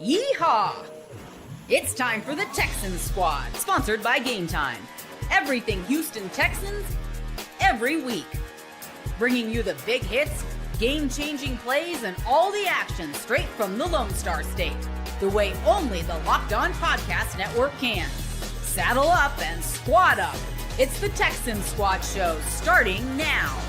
Yeehaw! It's time for the Texans Squad, sponsored by Game Time. Everything Houston Texans, every week. Bringing you the big hits, game-changing plays, and all the action straight from the Lone Star State. The way only the Locked On Podcast Network can. Saddle up and squad up. It's the Texans Squad Show, starting now.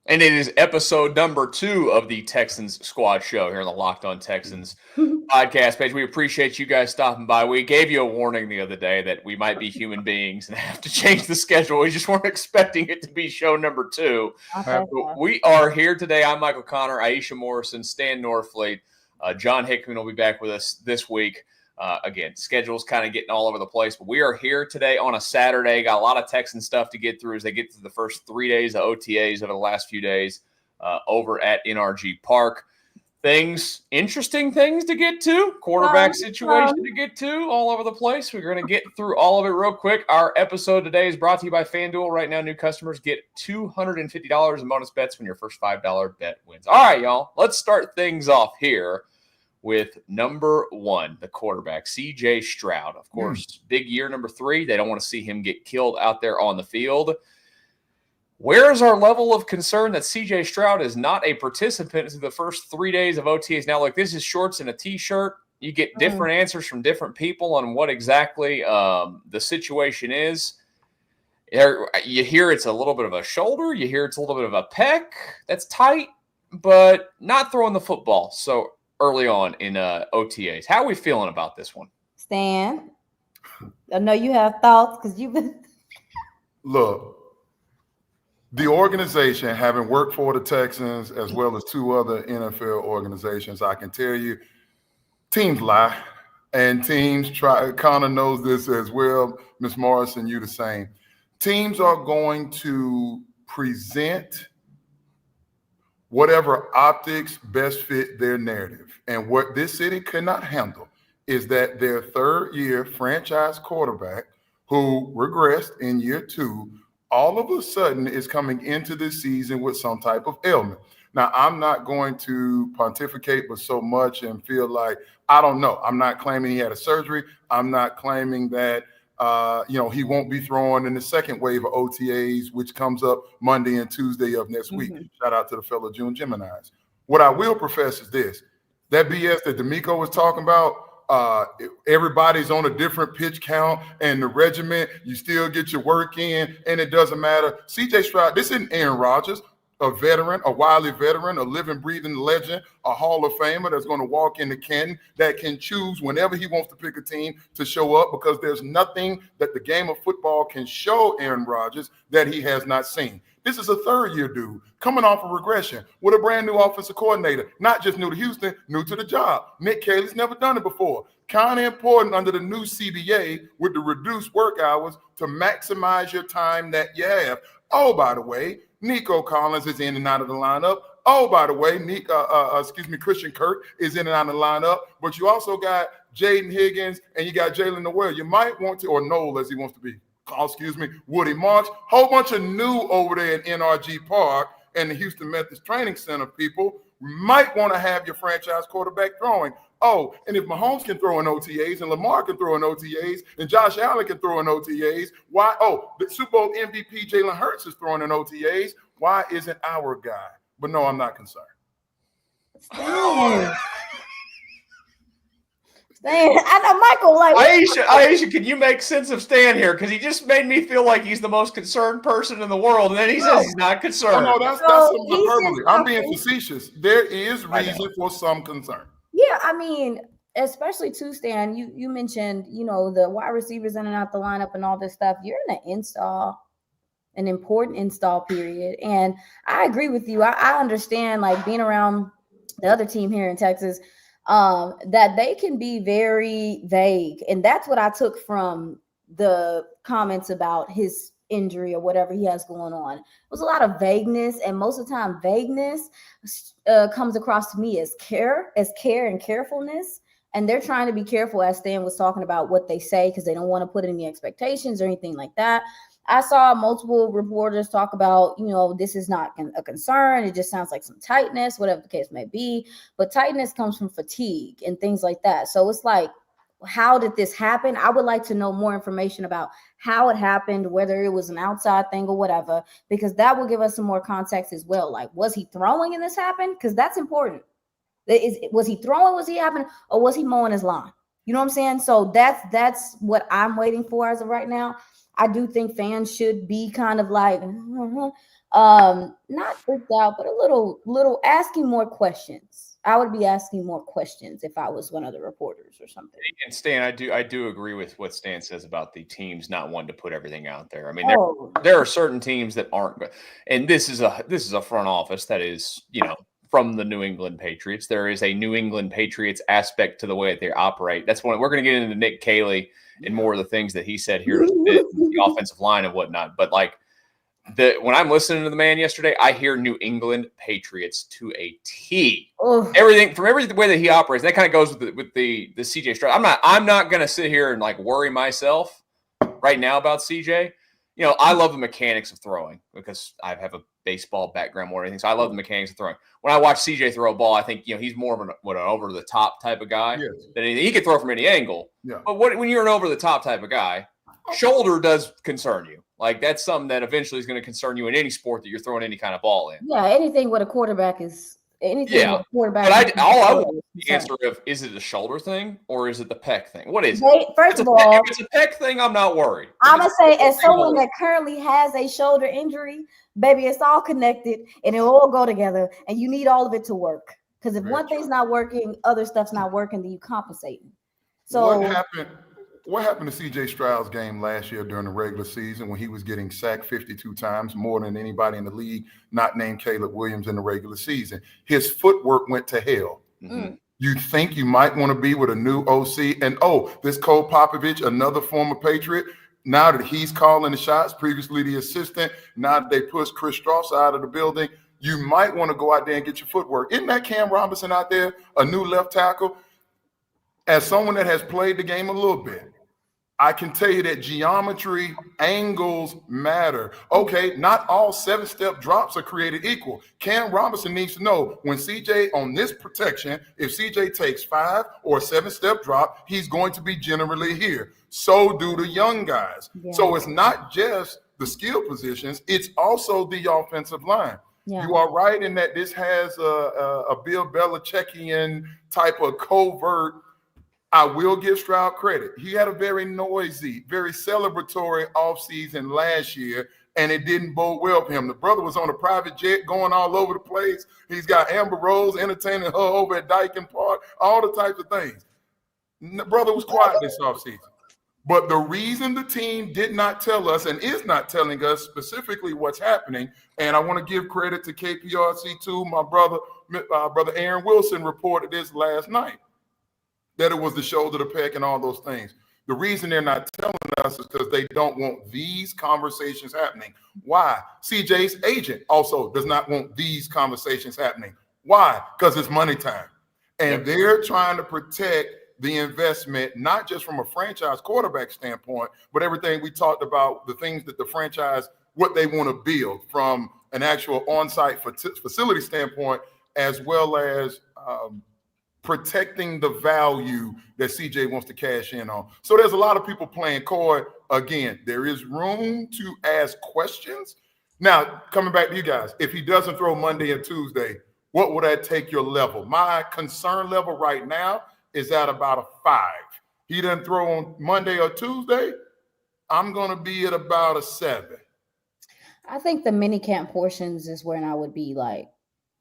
And it is episode number 2 of the Texans Squad Show here on the Locked On Texans podcast page. We appreciate you guys stopping by. We gave you a warning the other day that we might be human beings and have to change the schedule. We just weren't expecting it to be show number 2. Okay. We are here today. I'm Michael Connor, Aisha Morrison, Stan Norfleet. John Hickman will be back with us this week. Again, schedule's kind of getting all over the place, but we are here today on a Saturday. Got a lot of Texan stuff to get through as they get through the first 3 days of OTAs over the last few days over at NRG Park. Interesting things to get to, quarterback situation to get to all over the place. We're going to get through all of it real quick. Our episode today is brought to you by FanDuel. Right now, new customers get $250 in bonus bets when your first $5 bet wins. All right, y'all, let's start things off here with number 1, the quarterback, C.J. Stroud. Of course, big year number 3. They don't want to see him get killed out there on the field. Where is our level of concern that C.J. Stroud is not a participant in the first 3 days of OTAs? Now, look, this is shorts and a T-shirt. You get different answers from different people on what exactly the situation is. You hear it's a little bit of a shoulder. You hear it's a little bit of a pec. That's tight, but not throwing the football. So early on in OTAs. How are we feeling about this one? Stan, I know you have thoughts because you've been. Look, the organization, having worked for the Texans as well as 2 other NFL organizations, I can tell you, teams lie, and teams try. Connor knows this as well. Ms. Morrison, you the same. Teams are going to present whatever optics best fit their narrative. And what this city could not handle is that their third-year franchise quarterback, who regressed in year 2, all of a sudden is coming into this season with some type of ailment. Now, I'm not going to pontificate but so much and feel like, I don't know. I'm not claiming he had a surgery. I'm not claiming that he won't be throwing in the second wave of OTAs, which comes up Monday and Tuesday of next week. Shout out to the fellow June Geminis. What I will profess is this: that BS that D'Amico was talking about, everybody's on a different pitch count and the regiment, you still get your work in and it doesn't matter. CJ Stroud, this isn't Aaron Rodgers, a veteran, a wily veteran, a living, breathing legend, a Hall of Famer that's going to walk into Canton, that can choose whenever he wants to pick a team to show up, because there's nothing that the game of football can show Aaron Rodgers that he has not seen. This is a third-year dude coming off a regression with a brand new offensive coordinator, not just new to Houston, new to the job. Nick Caley's never done it before. Kind of important under the new CBA with the reduced work hours to maximize your time that you have. Oh, by the way, Nico Collins is in and out of the lineup. Oh, by the way, Christian Kirk is in and out of the lineup. But you also got Jaden Higgins and you got Jalen Noel. You might want to, or Noel as he wants to be, Woody Marks. Whole bunch of new over there in NRG Park and the Houston Methodist Training Center people. Might want to have your franchise quarterback throwing. Oh, and if Mahomes can throw in OTAs and Lamar can throw in OTAs and Josh Allen can throw in OTAs, why? Oh, the Super Bowl MVP Jalen Hurts is throwing in OTAs. Why isn't our guy? But no, I'm not concerned. Stan, I know Michael. Like, Aisha, can you make sense of Stan here? Because he just made me feel like he's the most concerned person in the world, and then he says he's not concerned. No, that's some hyperbole. I'm being facetious. There is reason for some concern. Yeah, I mean, especially too, Stan, you mentioned, the wide receivers in and out the lineup and all this stuff. You're in an important install period. And I agree with you. I understand, like, being around the other team here in Texas, that they can be very vague. And that's what I took from the comments about his injury or whatever he has going on. It was a lot of vagueness, and most of the time vagueness comes across to me as care and carefulness. And they're trying to be careful, as Stan was talking about, what they say, because they don't want to put any expectations or anything like that. I saw multiple reporters talk about, this is not a concern. It just sounds like some tightness, whatever the case may be. But tightness comes from fatigue and things like that. So it's like, how did this happen? I would like to know more information about how it happened, whether it was an outside thing or whatever, because that will give us some more context as well. Like, was he throwing and this happened? Because that's important. Was he throwing? Was he happening? Or was he mowing his lawn? You know what I'm saying? So that's what I'm waiting for as of right now. I do think fans should be kind of like, not freaked out, but a little asking more questions. I would be asking more questions if I was one of the reporters or something. And Stan, I do agree with what Stan says about the teams not wanting to put everything out there. I mean, there are certain teams that aren't, and this is a front office that is, from the New England Patriots. There is a New England Patriots aspect to the way that they operate. That's one we're going to get into Nick Caley and more of the things that he said here, the offensive line and whatnot. But when I'm listening to the man yesterday, I hear New England Patriots to a T. Oh. Everything from every way that he operates. That kind of goes with the CJ Stroud. I'm not going to sit here and worry myself right now about CJ. I love the mechanics of throwing because I have a baseball background more than anything. So I love the mechanics of throwing. When I watch CJ throw a ball, I think, he's more of an over the top type of guy. Yes. That he can throw from any angle. Yeah. But when you're an over the top type of guy, shoulder does concern you. That's something that eventually is going to concern you in any sport that you're throwing any kind of ball in. Yeah, anything with a quarterback is anything with a quarterback. But I want the answer of, is it a shoulder thing or is it the pec thing? What is it? First of all, if it's a pec thing, I'm not worried. I'm going to say, as someone that currently has a shoulder injury, baby, it's all connected and it'll all go together and you need all of it to work. Because if one thing's not working, other stuff's not working, then you compensating. So what happened to CJ Stroud's game last year during the regular season when he was getting sacked 52 times, more than anybody in the league, not named Caleb Williams in the regular season? His footwork went to hell. Mm-hmm. You think you might want to be with a new OC, and this Cole Popovich, another former Patriot, now that he's calling the shots, previously the assistant, now that they pushed Chris Strauss out of the building, you might want to go out there and get your footwork. Isn't that Cam Robinson out there, a new left tackle? As someone that has played the game a little bit, I can tell you that geometry, angles matter. Okay, not all 7-step drops are created equal. Cam Robinson needs to know when CJ on this protection, if CJ takes 5 or 7-step drop, he's going to be generally here. So do the young guys. Yeah. So it's not just the skill positions, it's also the offensive line. Yeah. You are right in that this has a Bill Belichickian type of covert. I will give Stroud credit. He had a very noisy, very celebratory offseason last year, and it didn't bode well for him. The brother was on a private jet going all over the place. He's got Amber Rose entertaining her over at Dyken Park, all the types of things. The brother was quiet this offseason. But the reason the team did not tell us and is not telling us specifically what's happening, and I want to give credit to KPRC too, my brother Aaron Wilson reported this last night, that it was the shoulder, the pec, and all those things. The reason they're not telling us is because they don't want these conversations happening. Why? CJ's agent also does not want these conversations happening. Why? Because it's money time. And they're trying to protect the investment, not just from a franchise quarterback standpoint, but everything we talked about, the things that the franchise, what they want to build from an actual on-site facility standpoint, as well as protecting the value that CJ wants to cash in on. So there's a lot of people playing coy. Again, there is room to ask questions. Now, coming back to you guys, if he doesn't throw Monday and Tuesday, what would that take your level? My concern level right now is at about a 5. He doesn't throw on Monday or Tuesday, I'm going to be at about a 7. I think the mini camp portions is when I would be like,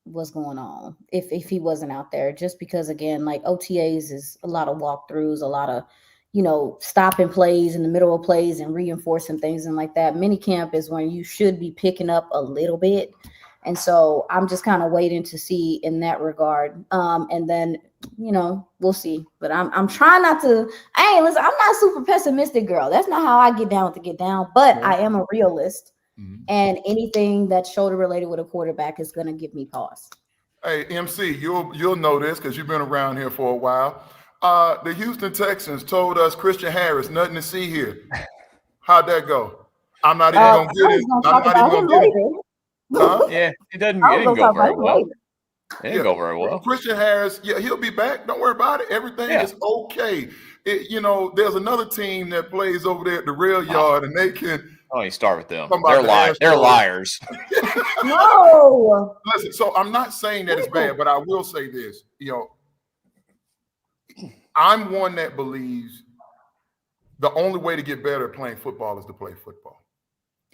what's going on if he wasn't out there, just because again, like OTAs is a lot of walkthroughs, a lot of, stopping plays in the middle of plays and reinforcing things and like that. Mini camp is when you should be picking up a little bit. And so I'm just kind of waiting to see in that regard. And then, we'll see, but I'm trying not to, listen, I'm not a super pessimistic girl. That's not how I get down with the get down, but I am a realist. Mm-hmm. And anything that's shoulder related with a quarterback is going to give me pause. Hey, MC, you'll know this because you've been around here for a while. The Houston Texans told us Christian Harris, nothing to see here. How'd that go? I'm not even I gonna get was it. gonna I'm talk not even about him gonna get it. later. Huh? Yeah, it I didn't was gonna go talk about very him well. later. It didn't go very well. Christian Harris, yeah, he'll be back. Don't worry about it. Everything Yeah. is okay. There's another team that plays over there at the rail yard, and they can. Oh, you start with them. Talking about the They're Astros. liars. No. Listen, so I'm not saying that it's bad, but I will say this. I'm one that believes the only way to get better at playing football is to play football.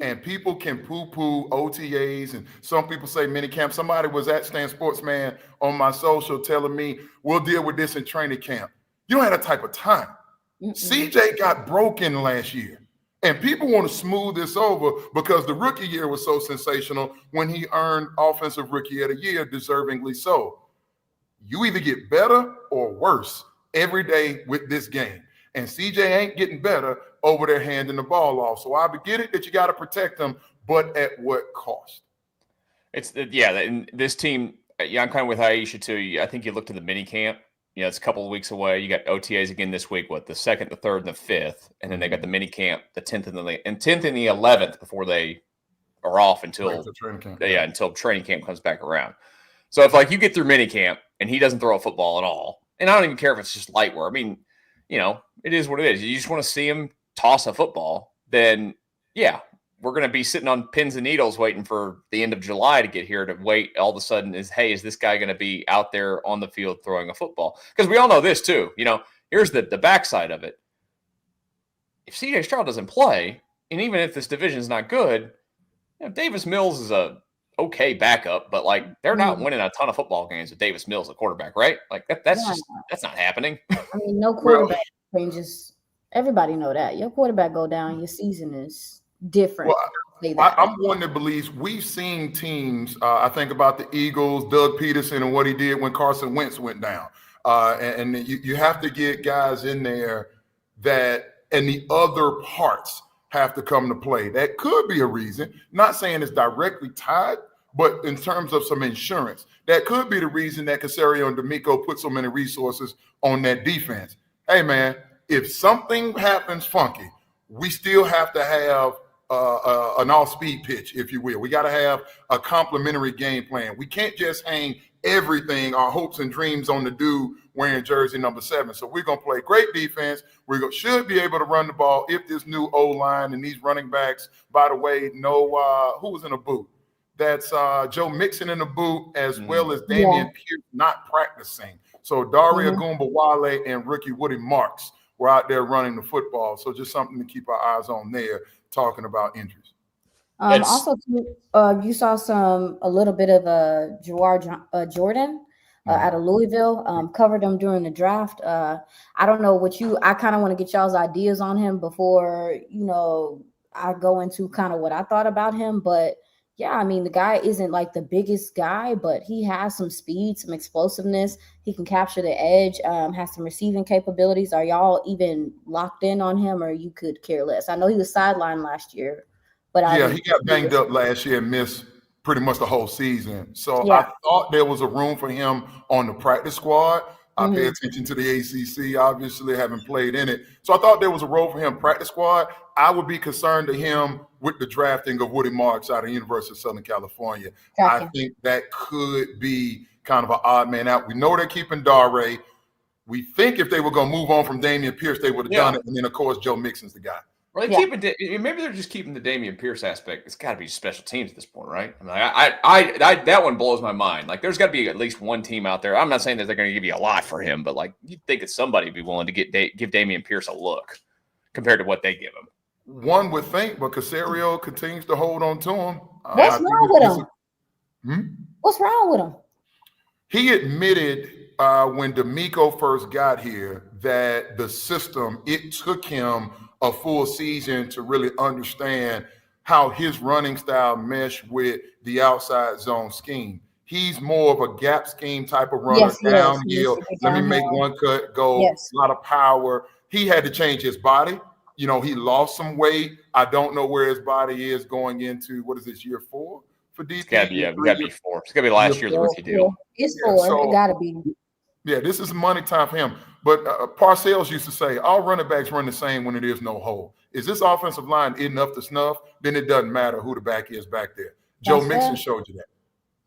And people can poo-poo OTAs, and some people say minicamp. Somebody was at Stan Sportsman on my social telling me, we'll deal with this in training camp. You don't have that type of time. CJ got broken last year. And people want to smooth this over because the rookie year was so sensational when he earned Offensive Rookie of the Year, deservingly so. You either get better or worse every day with this game. And CJ ain't getting better over there handing the ball off. So I get it that you got to protect them, but at what cost? And this team, I'm kind of with Aisha too. I think you look to the mini camp. It's a couple of weeks away. You got OTAs again this week. The 2nd, the 3rd, and the 5th, and then they got the mini camp, the 10th and the 11th before they are off until training camp comes back around. So if you get through mini camp and he doesn't throw a football at all, and I don't even care if it's just light work. I mean, it is what it is. You just want to see him toss a football. Then we're going to be sitting on pins and needles waiting for the end of July to get here to wait. All of a sudden is this guy going to be out there on the field throwing a football? Because we all know this too. Here's the backside of it. If CJ Stroud doesn't play, and even if this division is not good, Davis Mills is a okay backup, but they're not winning a ton of football games with Davis Mills, the quarterback, right? That's not happening. I mean, no quarterback changes. Everybody know that. Your quarterback go down, your season is different. Well, I'm one that believes we've seen teams. I think about the Eagles, Doug Peterson, and what he did when Carson Wentz went down. And you have to get guys in there and the other parts have to come to play. That could be a reason. Not saying it's directly tied, but in terms of some insurance, that could be the reason that Caserio and D'Amico put so many resources on that defense. Hey, man, if something happens funky, we still have to have an off-speed pitch, if you will. We got to have a complementary game plan. We can't just hang everything, our hopes and dreams on the dude wearing jersey number 7. So we're going to play great defense. Should be able to run the ball if this new O-line and these running backs, by the way, who was in the boot? That's Joe Mixon in the boot, as well as Damian Pierce not practicing. So Daria Gumbawale and rookie Woody Marks were out there running the football. So just something to keep our eyes on there, talking about injuries. Also, you saw a little bit of Jawar Jordan out of Louisville. Covered him during the draft. I don't know I kind of want to get y'all's ideas on him before, I go into kind of what I thought about him. But yeah, I mean, the guy isn't the biggest guy, but he has some speed, some explosiveness. He can capture the edge, has some receiving capabilities. Are y'all even locked in on him, or you could care less? I know he was sidelined last year, but he got banged up last year and missed pretty much the whole season. So I thought there was a room for him on the practice squad. I pay attention to the ACC, obviously, having played in it. So I thought there was a role for him practice squad. I would be concerned to him with the drafting of Woody Marks out of the University of Southern California. Gotcha. I think that could be kind of an odd man out. We know they're keeping Dare. We think if they were going to move on from Damian Pierce, they would have done it. And then, of course, Joe Mixon's the guy. Well, maybe they're just keeping the Damian Pierce aspect. It's got to be special teams at this point, right? I mean, that one blows my mind. There's got to be at least one team out there. I'm not saying that they're going to give you a lot for him, but you'd think that somebody would be willing to give Damian Pierce a look compared to what they give him. One would think, but Caserio continues to hold on to him. What's wrong with him? What's wrong with him? He admitted when D'Amico first got here that the system, it took him a full season to really understand how his running style meshed with the outside zone scheme. He's more of a gap scheme type of runner, downhill. Let me make one cut, go, a lot of power. He had to change his body. He lost some weight. I don't know where his body is going into, what is this, year 4 for DP? It's got to be 4. It's got to be last year's rookie deal. It's 4. It got to be. Yeah, this is money time for him. But Parcells used to say, all running backs run the same when it is no hole. Is this offensive line enough to snuff? Then it doesn't matter who the back is back there. Joe Mixon showed you that.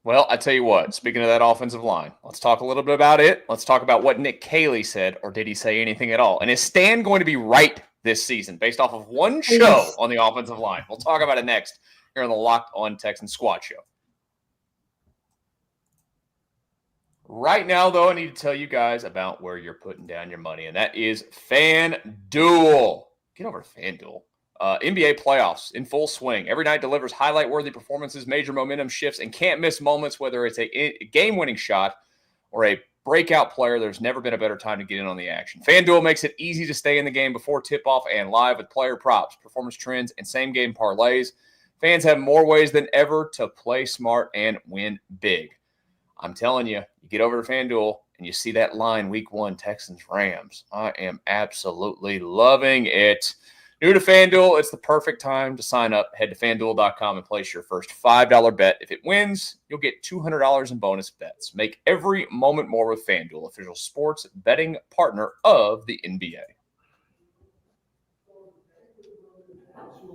Well, I tell you what, speaking of that offensive line, let's talk a little bit about it. Let's talk about what Nick Caley said, or did he say anything at all? And is Stan going to be right this season based off of one show on the offensive line? We'll talk about it next here on the Locked On Texans Squad Show. Right now, though, I need to tell you guys about where you're putting down your money, and that is FanDuel. Get over to FanDuel. NBA playoffs in full swing. Every night delivers highlight-worthy performances, major momentum shifts, and can't-miss moments, whether it's a game-winning shot or a breakout player. There's never been a better time to get in on the action. FanDuel makes it easy to stay in the game before tip-off and live with player props, performance trends, and same-game parlays. Fans have more ways than ever to play smart and win big. I'm telling you, you get over to FanDuel and you see that line week 1, Texans-Rams. I am absolutely loving it. New to FanDuel, it's the perfect time to sign up. Head to FanDuel.com and place your first $5 bet. If it wins, you'll get $200 in bonus bets. Make every moment more with FanDuel, official sports betting partner of the NBA.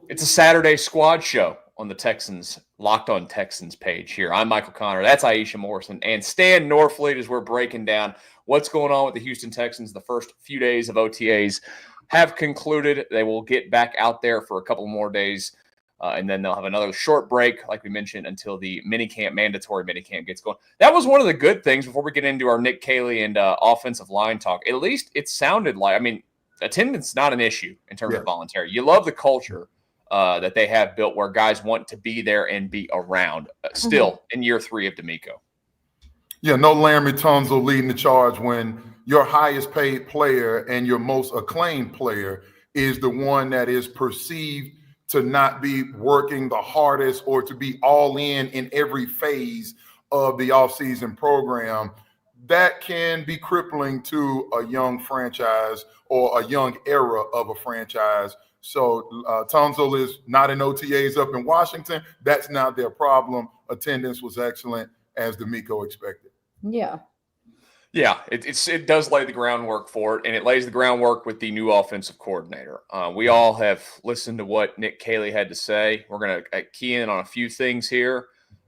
It's a Saturday squad show on the Texans, Locked On Texans page here. I'm Michael Connor. That's Aisha Morrison. And Stan Norfleet as we're breaking down what's going on with the Houston Texans. The first few days of OTAs have concluded. They will get back out there for a couple more days, and then they'll have another short break, like we mentioned, until the mandatory minicamp gets going. That was one of the good things before we get into our Nick Caley and offensive line talk. At least it sounded like, attendance is not an issue in terms of voluntary. You love the culture that they have built where guys want to be there and be around still in year 3 of D'Amico. Yeah, no Laremy Tunsil leading the charge when your highest paid player and your most acclaimed player is the one that is perceived to not be working the hardest or to be all in every phase of the offseason program. That can be crippling to a young franchise or a young era of a franchise. So Tunsil is not in OTAs up in Washington. That's not their problem. Attendance was excellent, as D'Amico expected. Yeah. Yeah, it does lay the groundwork for it, and it lays the groundwork with the new offensive coordinator. We all have listened to what Nick Caley had to say. We're going to key in on a few things here.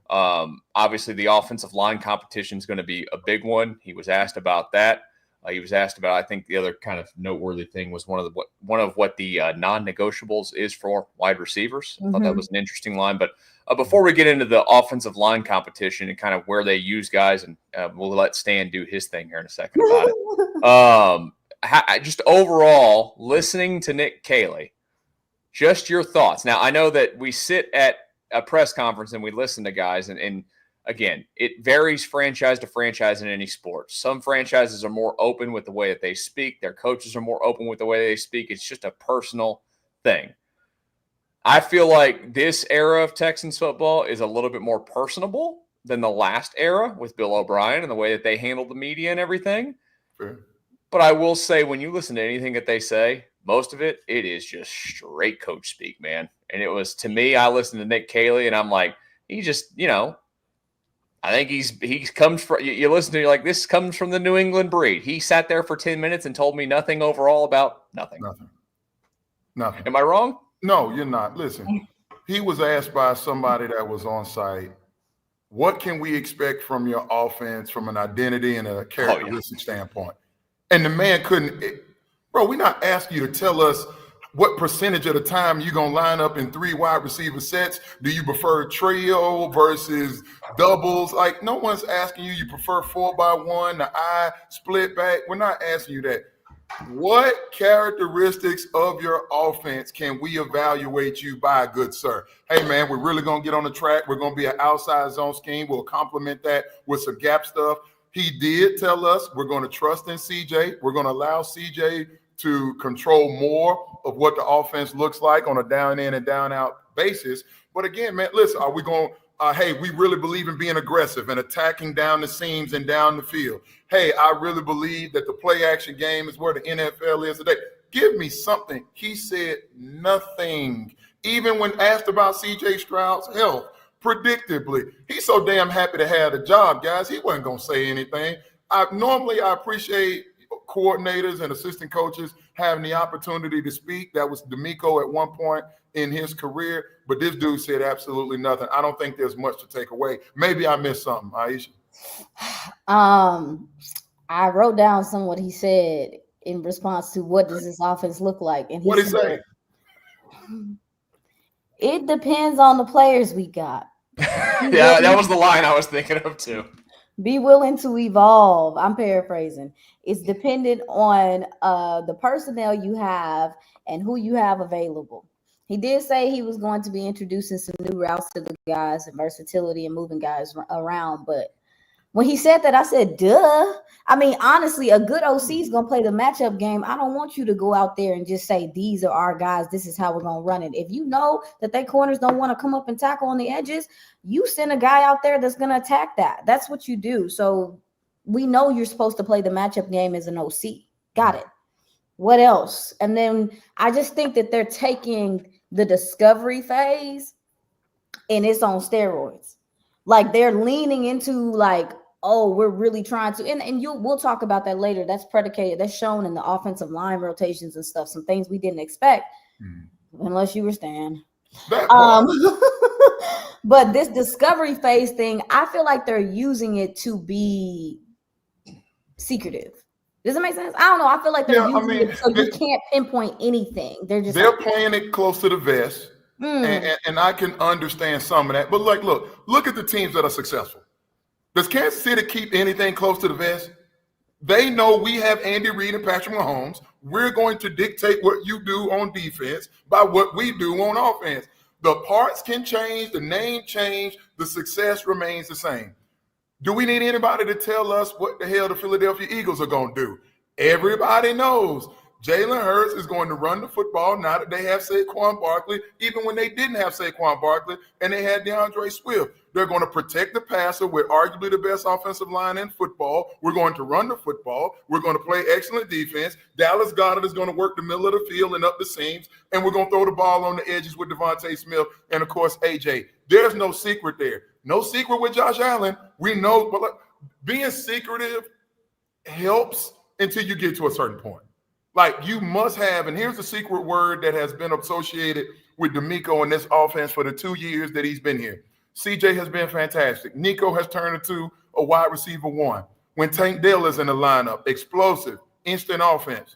Obviously, the offensive line competition is going to be a big one. He was asked about that. He was asked about, I think the other kind of noteworthy thing was one of what the non-negotiables is for wide receivers. I thought that was an interesting line. But before we get into the offensive line competition and kind of where they use guys, and we'll let Stan do his thing here in a second about it. Just overall, listening to Nick Caley, just your thoughts. Now, I know that we sit at a press conference and we listen to guys, and again, it varies franchise to franchise in any sport. Some franchises are more open with the way that they speak. Their coaches are more open with the way they speak. It's just a personal thing. I feel like this era of Texans football is a little bit more personable than the last era with Bill O'Brien and the way that they handled the media and everything. Sure. But I will say, when you listen to anything that they say, most of it is just straight coach speak, man. And it was, to me, I listened to Nick Caley and I'm like, he just, I think he comes from, you listen to, you're like, this comes from the New England breed. He sat there for 10 minutes and told me nothing overall about nothing. Nothing. Am I wrong? No, you're not. Listen, he was asked by somebody that was on site, what can we expect from your offense from an identity and a characteristic standpoint? And the man couldn't, bro, we're not asking you to tell us what percentage of the time you're going to line up in 3 wide receiver sets. Do you prefer trio versus doubles? Like, no one's asking you. You prefer 4x1, the eye split back. We're not asking you that. What characteristics of your offense can we evaluate you by, good sir? Hey, man, we're really going to get on the track. We're going to be an outside zone scheme. We'll complement that with some gap stuff. He did tell us we're going to trust in CJ. We're going to allow CJ to control more of what the offense looks like on a down in and down out basis. But again, man, listen, are we going hey, we really believe in being aggressive and attacking down the seams and down the field. Hey, I really believe that the play action game is where the NFL is today. Give me something. He said nothing. Even when asked about CJ Stroud's health, predictably, he's so damn happy to have the job, guys. He wasn't going to say anything. I appreciate coordinators and assistant coaches having the opportunity to speak. That was DeMeco at one point in his career, but this dude said absolutely nothing. I don't think there's much to take away. Maybe I missed something, Aisha. I wrote down some what he said in response to what does this offense look like, and What did he say? It depends on the players we got. Yeah, that was the line I was thinking of too. Be willing to evolve. I'm paraphrasing. It's dependent on the personnel you have and who you have available. He did say he was going to be introducing some new routes to the guys and versatility and moving guys around. But when he said that, I said, duh. I mean, honestly, a good OC is going to play the matchup game. I don't want you to go out there and just say, these are our guys. This is how we're going to run it. If you know that their corners don't want to come up and tackle on the edges, you send a guy out there that's going to attack that. That's what you do. So we know you're supposed to play the matchup game as an OC. Got it. What else? And then I just think that they're taking the discovery phase and it's on steroids. Like they're leaning into like, oh, we're really trying to, and we'll talk about that later. That's predicated, that's shown in the offensive line rotations and stuff, some things we didn't expect, unless you were Stan. But this discovery phase thing, I feel like they're using it to be secretive. Does it make sense? I don't know. I feel like they're using it so you can't pinpoint anything. They're playing it close to the vest, and I can understand some of that. But like, look at the teams that are successful. Does Kansas City keep anything close to the vest? They know we have Andy Reid and Patrick Mahomes. We're going to dictate what you do on defense by what we do on offense. The parts can change, the name change, the success remains the same. Do we need anybody to tell us what the hell the Philadelphia Eagles are going to do? Everybody knows Jalen Hurts is going to run the football now that they have Saquon Barkley, even when they didn't have Saquon Barkley and they had DeAndre Swift. They're going to protect the passer with arguably the best offensive line in football. We're going to run the football. We're going to play excellent defense. Dallas Goedert is going to work the middle of the field and up the seams, and we're going to throw the ball on the edges with Devontae Smith and, of course, AJ. There's no secret there. No secret with Josh Allen. We know, but being secretive helps until you get to a certain point. Like you must have, and here's the secret word that has been associated with DeMeco in this offense for the 2 years that he's been here. CJ has been fantastic. Nico has turned into a wide receiver one. When Tank Dell is in the lineup, explosive, instant offense.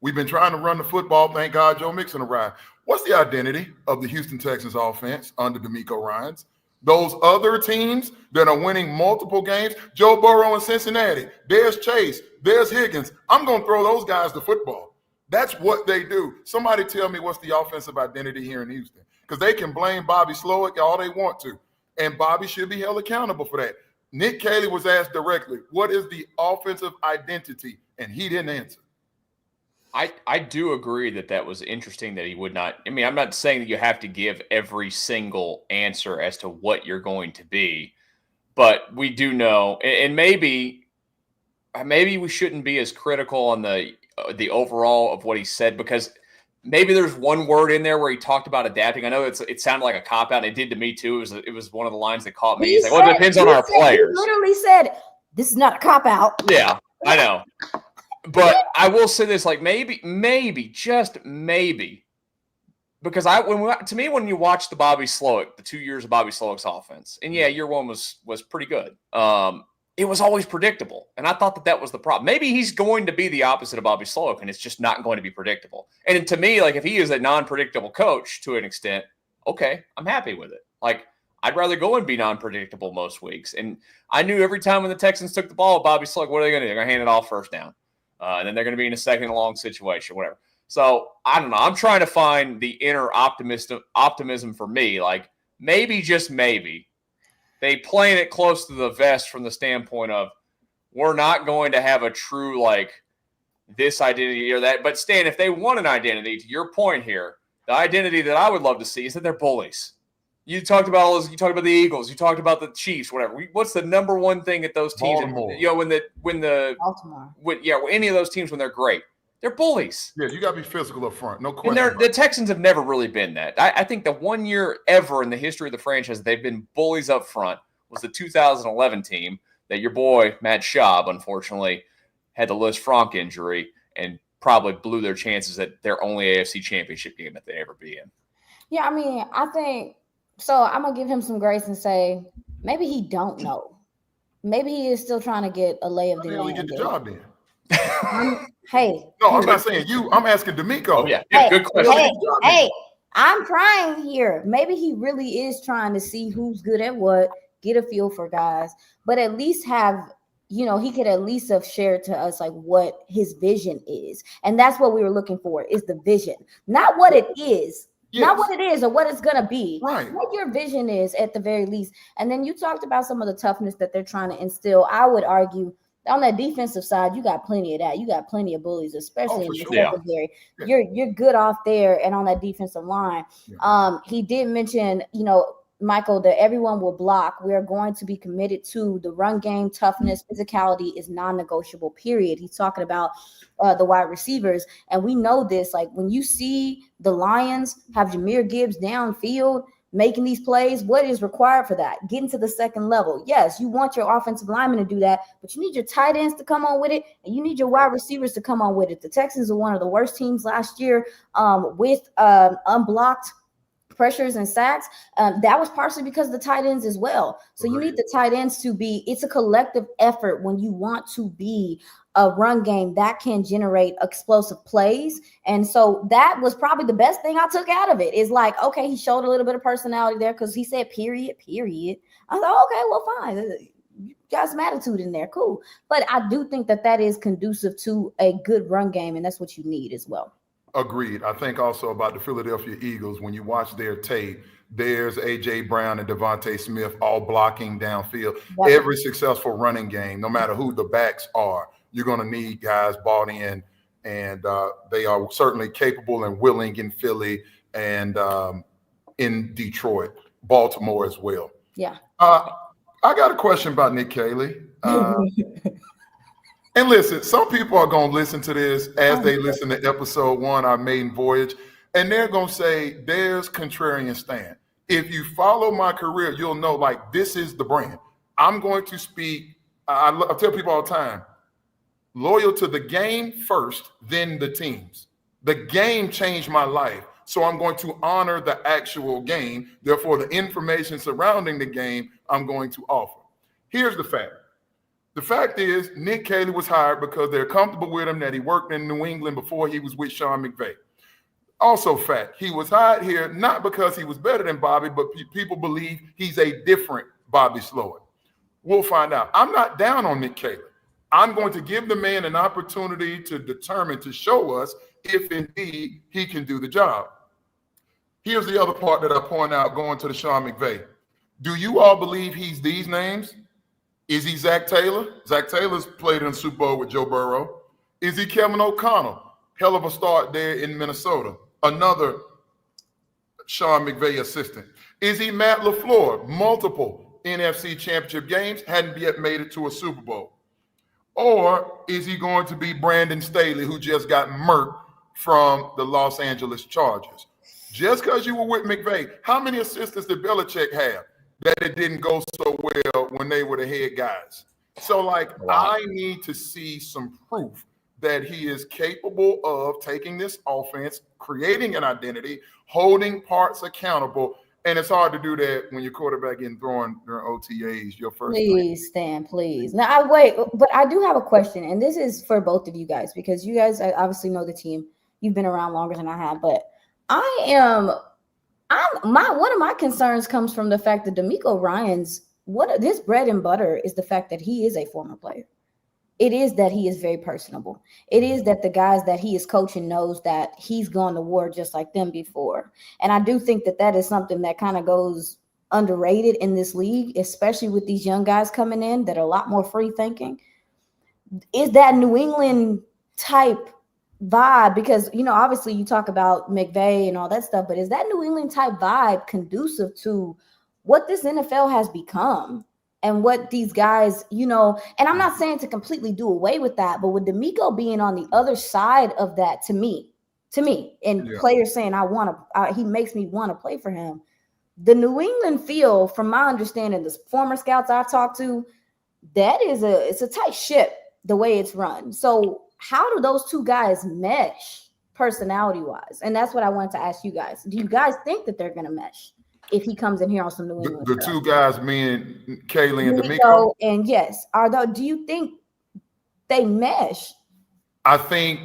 We've been trying to run the football. Thank God Joe Mixon arrived. What's the identity of the Houston Texans offense under DeMeco Ryans? Those other teams that are winning multiple games, Joe Burrow in Cincinnati, there's Chase, there's Higgins. I'm going to throw those guys the football. That's what they do. Somebody tell me what's the offensive identity here in Houston, because they can blame Bobby Slowick all they want to, and Bobby should be held accountable for that. Nick Caley was asked directly, what is the offensive identity? And he didn't answer. I do agree that was interesting that he would not. I mean, I'm not saying that you have to give every single answer as to what you're going to be, but we do know, and maybe we shouldn't be as critical on the overall of what he said, because maybe there's one word in there where he talked about adapting. I know it sounded like a cop-out, and it did to me too. It was one of the lines that caught me. He's like, well, it depends on our players. He literally said, this is not a cop-out. Yeah, I know. But I will say this, like maybe, just maybe, because when you watch the Bobby Slowick, the 2 years of Bobby Slowick's offense, and yeah, year one was pretty good. It was always predictable, and I thought that was the problem. Maybe he's going to be the opposite of Bobby Slowick, and it's just not going to be predictable. And to me, like if he is a non-predictable coach to an extent, okay, I'm happy with it. Like I'd rather go and be non-predictable most weeks. And I knew every time when the Texans took the ball, Bobby Slowick, what are they going to do? They're going to hand it off first down. And then they're going to be in a second and long situation, whatever. So I don't know. I'm trying to find the inner optimism for me. Like maybe, just maybe, they playing it close to the vest from the standpoint of we're not going to have a true like this identity or that. But Stan, if they want an identity, to your point here, the identity that I would love to see is that they're bullies. You talked about all those. You talked about the Eagles. You talked about the Chiefs. Whatever. What's the number one thing at those teams? Baltimore. When any of those teams when they're great, they're bullies. Yeah, you got to be physical up front. No question. And the Texans have never really been that. I think the 1 year ever in the history of the franchise they've been bullies up front was the 2011 team that your boy Matt Schaub unfortunately had the Lis Frank injury and probably blew their chances at their only AFC championship game that they ever be in. Yeah, I mean, I think so. I'm gonna give him some grace and say maybe he don't know. Maybe he is still trying to get a lay of the How the hell he land. get the job then? Hey, No, I'm not saying you. I'm asking D'Amico. Oh, yeah. Hey, Good question. hey, I'm trying here. Maybe he really is trying to see who's good at what, get a feel for guys, but at least have, he could at least have shared to us like what his vision is. And that's what we were looking for, is the vision, not what it is. Yes. Not what it is or what it's going to be. Right. What your vision is at the very least. And then you talked about some of the toughness that they're trying to instill. I would argue on that defensive side, you got plenty of that. You got plenty of bullies, especially in the secondary. Yeah. You're good off there and on that defensive line. Yeah. He did mention, Michael, that everyone will block. We are going to be committed to the run game. Toughness, physicality is non-negotiable, period. He's talking about the wide receivers. And we know this, like when you see the Lions have Jahmyr Gibbs downfield making these plays, what is required for that? Getting to the second level. Yes, you want your offensive linemen to do that, but you need your tight ends to come on with it, and you need your wide receivers to come on with it. The Texans are one of the worst teams last year with unblocked pressures and sacks. That was partially because of the tight ends as well. So you need the tight ends to be, it's a collective effort when you want to be a run game that can generate explosive plays. And so that was probably the best thing I took out of it, is like, okay, he showed a little bit of personality there because he said period. I thought, okay, well, fine. You got some attitude in there. Cool. But I do think that is conducive to a good run game, and that's what you need as well. Agreed. I think also about the Philadelphia Eagles, when you watch their tape, there's A.J. Brown and Devontae Smith all blocking downfield. Yep. Every successful running game, no matter who the backs are, you're going to need guys bought in, and they are certainly capable and willing in Philly and in Detroit, Baltimore as well. Yeah. I got a question about Nick Caley. And listen, some people are going to listen to this as they listen to episode 1, our maiden voyage, and they're going to say, there's contrarian stand. If you follow my career, you'll know, like, this is the brand. I'm going to speak, I tell people all the time, loyal to the game first, then the teams. The game changed my life, so I'm going to honor the actual game. Therefore, the information surrounding the game, I'm going to offer. Here's the fact. The fact is, Nick Caley was hired because they're comfortable with him, that he worked in New England before he was with Sean McVay. Also fact, he was hired here not because he was better than Bobby, but people believe he's a different Bobby Slowik. We'll find out. I'm not down on Nick Caley. I'm going to give the man an opportunity to determine, to show us if indeed he can do the job. Here's the other part that I point out going to the Sean McVay. Do you all believe he's these names? Is he Zach Taylor? Zach Taylor's played in the Super Bowl with Joe Burrow. Is he Kevin O'Connell? Hell of a start there in Minnesota. Another Sean McVay assistant. Is he Matt LaFleur? Multiple NFC championship games, hadn't yet made it to a Super Bowl. Or is he going to be Brandon Staley, who just got murked from the Los Angeles Chargers? Just because you were with McVay, how many assistants did Belichick have that it didn't go so well when they were the head guys? So, I need to see some proof that he is capable of taking this offense, creating an identity, holding parts accountable. And it's hard to do that when your quarterback getting thrown during OTAs, your first. Please, Stan, please. Now, but I do have a question, and this is for both of you guys, because you guys obviously know the team. You've been around longer than I have, but one of my concerns comes from the fact that D'Amico Ryans, his bread and butter is the fact that he is a former player. It is that he is very personable. It is that the guys that he is coaching knows that he's gone to war just like them before. And I do think that is something that kind of goes underrated in this league, especially with these young guys coming in that are a lot more free thinking. Is that New England type vibe? Because, obviously you talk about McVay and all that stuff, but is that New England type vibe conducive to what this NFL has become? And what these guys, and I'm not saying to completely do away with that, but with D'Amico being on the other side of that, to me, and players saying he makes me want to play for him. The New England feel, from my understanding, the former scouts I've talked to, it's a tight ship the way it's run. So how do those two guys mesh personality-wise? And that's what I wanted to ask you guys. Do you guys think that they're going to mesh if he comes in here on some New England The stuff? two guys, me and Kaylee and DeMeco DeMeco. and yes, do you think they mesh? I think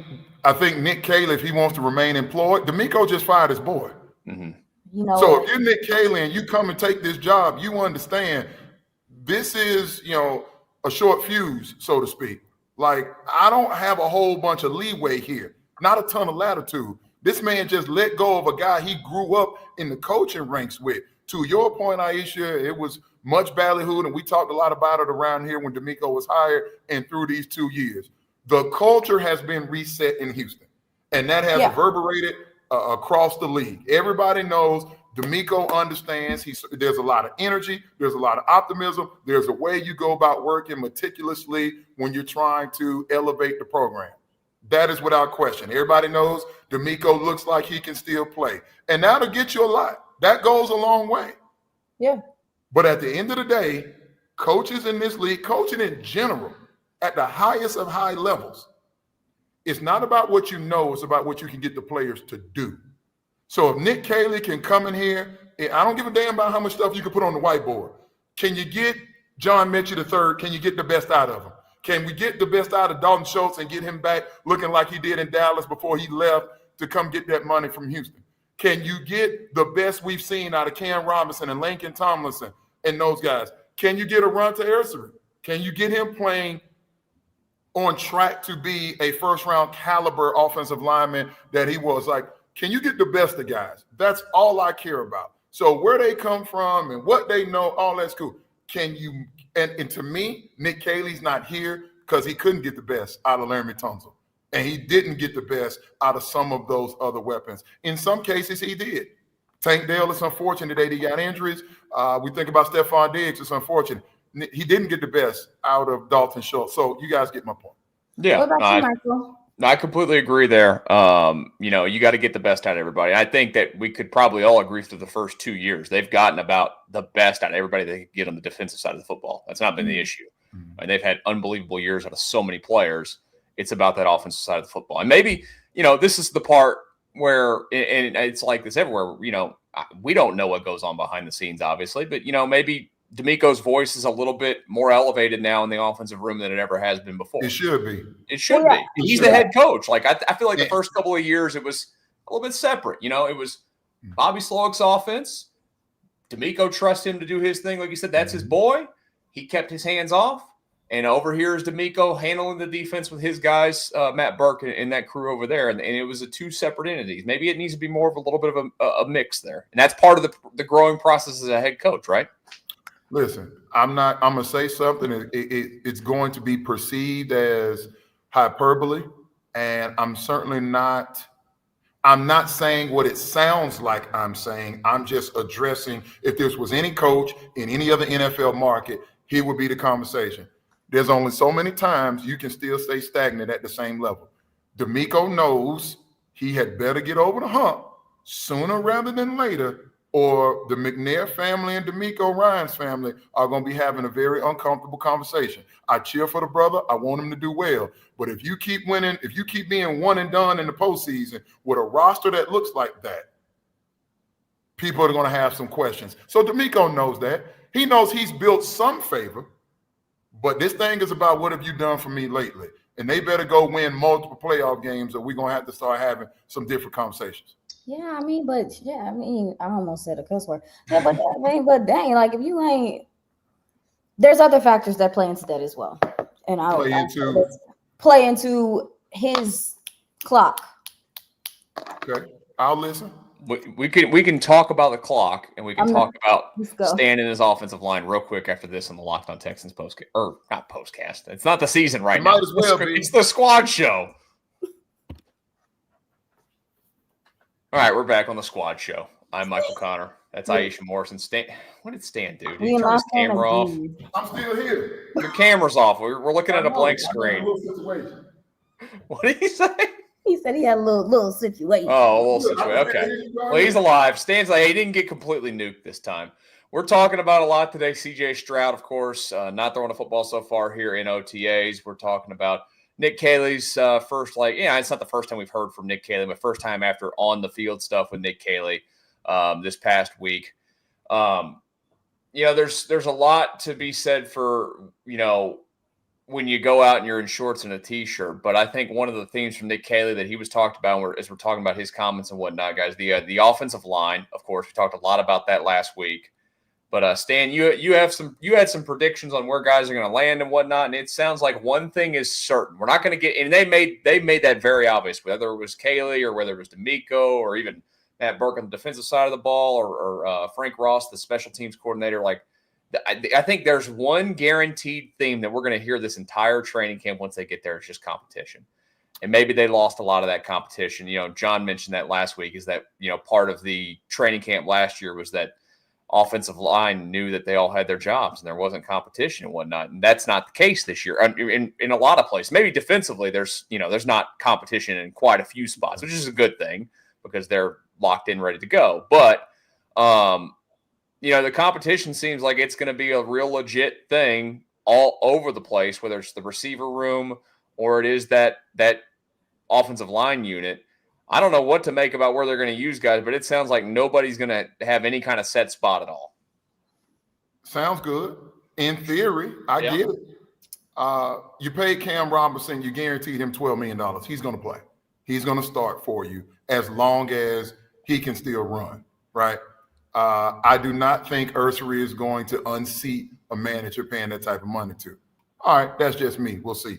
Nick Cayley, if he wants to remain employed, DeMeco just fired his boy. Mm-hmm. You know, So if you're Nick Cayley and you come and take this job, you understand this is, a short fuse, so to speak. Like, I don't have a whole bunch of leeway here, not a ton of latitude. This man just let go of a guy he grew up in the coaching ranks with. To your point, Aisha, it was much ballyhooed, and we talked a lot about it around here when DeMeco was hired and through these 2 years. The culture has been reset in Houston, and that has reverberated across the league. Everybody knows DeMeco understands. There's a lot of energy. There's a lot of optimism. There's a way you go about working meticulously when you're trying to elevate the program. That is without question. Everybody knows DeMeco looks like he can still play. And that'll get you a lot. That goes a long way. Yeah. But at the end of the day, coaches in this league, coaching in general, at the highest of high levels, it's not about what you know, it's about what you can get the players to do. So if Nick Cayley can come in here, I don't give a damn about how much stuff you can put on the whiteboard. Can you get John Mitchell III? Can you get the best out of him? Can we get the best out of Dalton Schultz and get him back looking like he did in Dallas before he left to come get that money from Houston? Can you get the best we've seen out of Cam Robinson and Lincoln Tomlinson and those guys? Can you get a run to Ersary? Can you get him playing on track to be a first-round caliber offensive lineman that he was? Like, can you get the best of guys? That's all I care about. So where they come from and what they know, all that's cool. Can you – and to me, Nick Cayley's not here because he couldn't get the best out of Laremy Tunsil. And he didn't get the best out of some of those other weapons. In some cases, he did. Tank Dell, it's unfortunate that he got injuries. We think about Stephon Diggs, it's unfortunate. He didn't get the best out of Dalton Schultz. So you guys get my point. Yeah. What about you, Michael? I completely agree there. You got to get the best out of everybody. I think that we could probably all agree through the first 2 years, they've gotten about the best out of everybody they could get on the defensive side of the football. That's not been the issue. And they've had unbelievable years out of so many players. It's about that offensive side of the football. And maybe, this is the part where, and it's like this everywhere, we don't know what goes on behind the scenes, obviously, but, maybe DeMeco's voice is a little bit more elevated now in the offensive room than it ever has been before. It should be. It should be. He's the head coach. Like, I feel like the first couple of years, it was a little bit separate. It was Bobby Slowick's offense. DeMeco trusts him to do his thing. Like you said, that's his boy. He kept his hands off. And over here is DeMeco handling the defense with his guys, Matt Burke and that crew over there. And it was two separate entities. Maybe it needs to be more of a little bit of a mix there. And that's part of the growing process as a head coach, right? Listen, I'm going to say something. It's going to be perceived as hyperbole. And I'm not saying what it sounds like I'm saying. I'm just addressing, if this was any coach in any other NFL market, here would be the conversation. There's only so many times you can still stay stagnant at the same level. DeMeco knows he had better get over the hump sooner rather than later, or the McNair family and DeMeco Ryans family are going to be having a very uncomfortable conversation. I cheer for the brother. I want him to do well. But if you keep winning, if you keep being one and done in the postseason with a roster that looks like that, people are going to have some questions. So DeMeco knows that. He knows he's built some favor. But this thing is about what have you done for me lately? And they better go win multiple playoff games or we're going to have to start having some different conversations. Yeah, I almost said a cuss word. Yeah, but dang, like if you ain't, there's other factors that play into that as well. And I'll play into his clock. Okay, I'll listen. We can talk about the clock, and we can talk about Stan and his offensive line real quick after this on the Locked On Texans postcast, or not postcast. It's not the season right now. Might as well be. It's the squad show. All right, we're back on the squad show. I'm Michael Connor. That's Aisha Morrison. Stan, what did Stan do? Did he turn his camera off? I'm still here. Your camera's off. We're looking at a blank screen. What did he say? He said he had a little situation. Oh, a little situation. Okay. Well, he's alive. Stan's like, he didn't get completely nuked this time. We're talking about a lot today. C.J. Stroud, of course, not throwing a football so far here in OTAs. We're talking about Nick Caley's first, it's not the first time we've heard from Nick Caley, but first time after on the field stuff with Nick Caley this past week. There's a lot to be said for, when you go out and you're in shorts and a t-shirt. But I think one of the themes from Nick Caley that he was talked about, as we're talking about his comments and whatnot, guys, the offensive line, of course, we talked a lot about that last week. But Stan, you had some predictions on where guys are going to land and whatnot, and it sounds like one thing is certain: we're not going to get. And they made that very obvious, whether it was Caley or whether it was DeMeco or even Matt Burke on the defensive side of the ball or Frank Ross, the special teams coordinator. I think there's one guaranteed theme that we're going to hear this entire training camp once they get there. It's just competition, and maybe they lost a lot of that competition. John mentioned that last week. Is that part of the training camp last year was that offensive line knew that they all had their jobs and there wasn't competition and whatnot. And that's not the case this year in a lot of places. Maybe defensively, there's not competition in quite a few spots, which is a good thing because they're locked in, ready to go. But, the competition seems like it's going to be a real legit thing all over the place, whether it's the receiver room or it is that offensive line unit. I don't know what to make about where they're going to use guys, but it sounds like nobody's going to have any kind of set spot at all. Sounds good. In theory, I get it. You paid Cam Robinson, you guaranteed him $12 million. He's going to play. He's going to start for you as long as he can still run, right? I do not think Ursery is going to unseat a man that you're paying that type of money to. All right, that's just me. We'll see.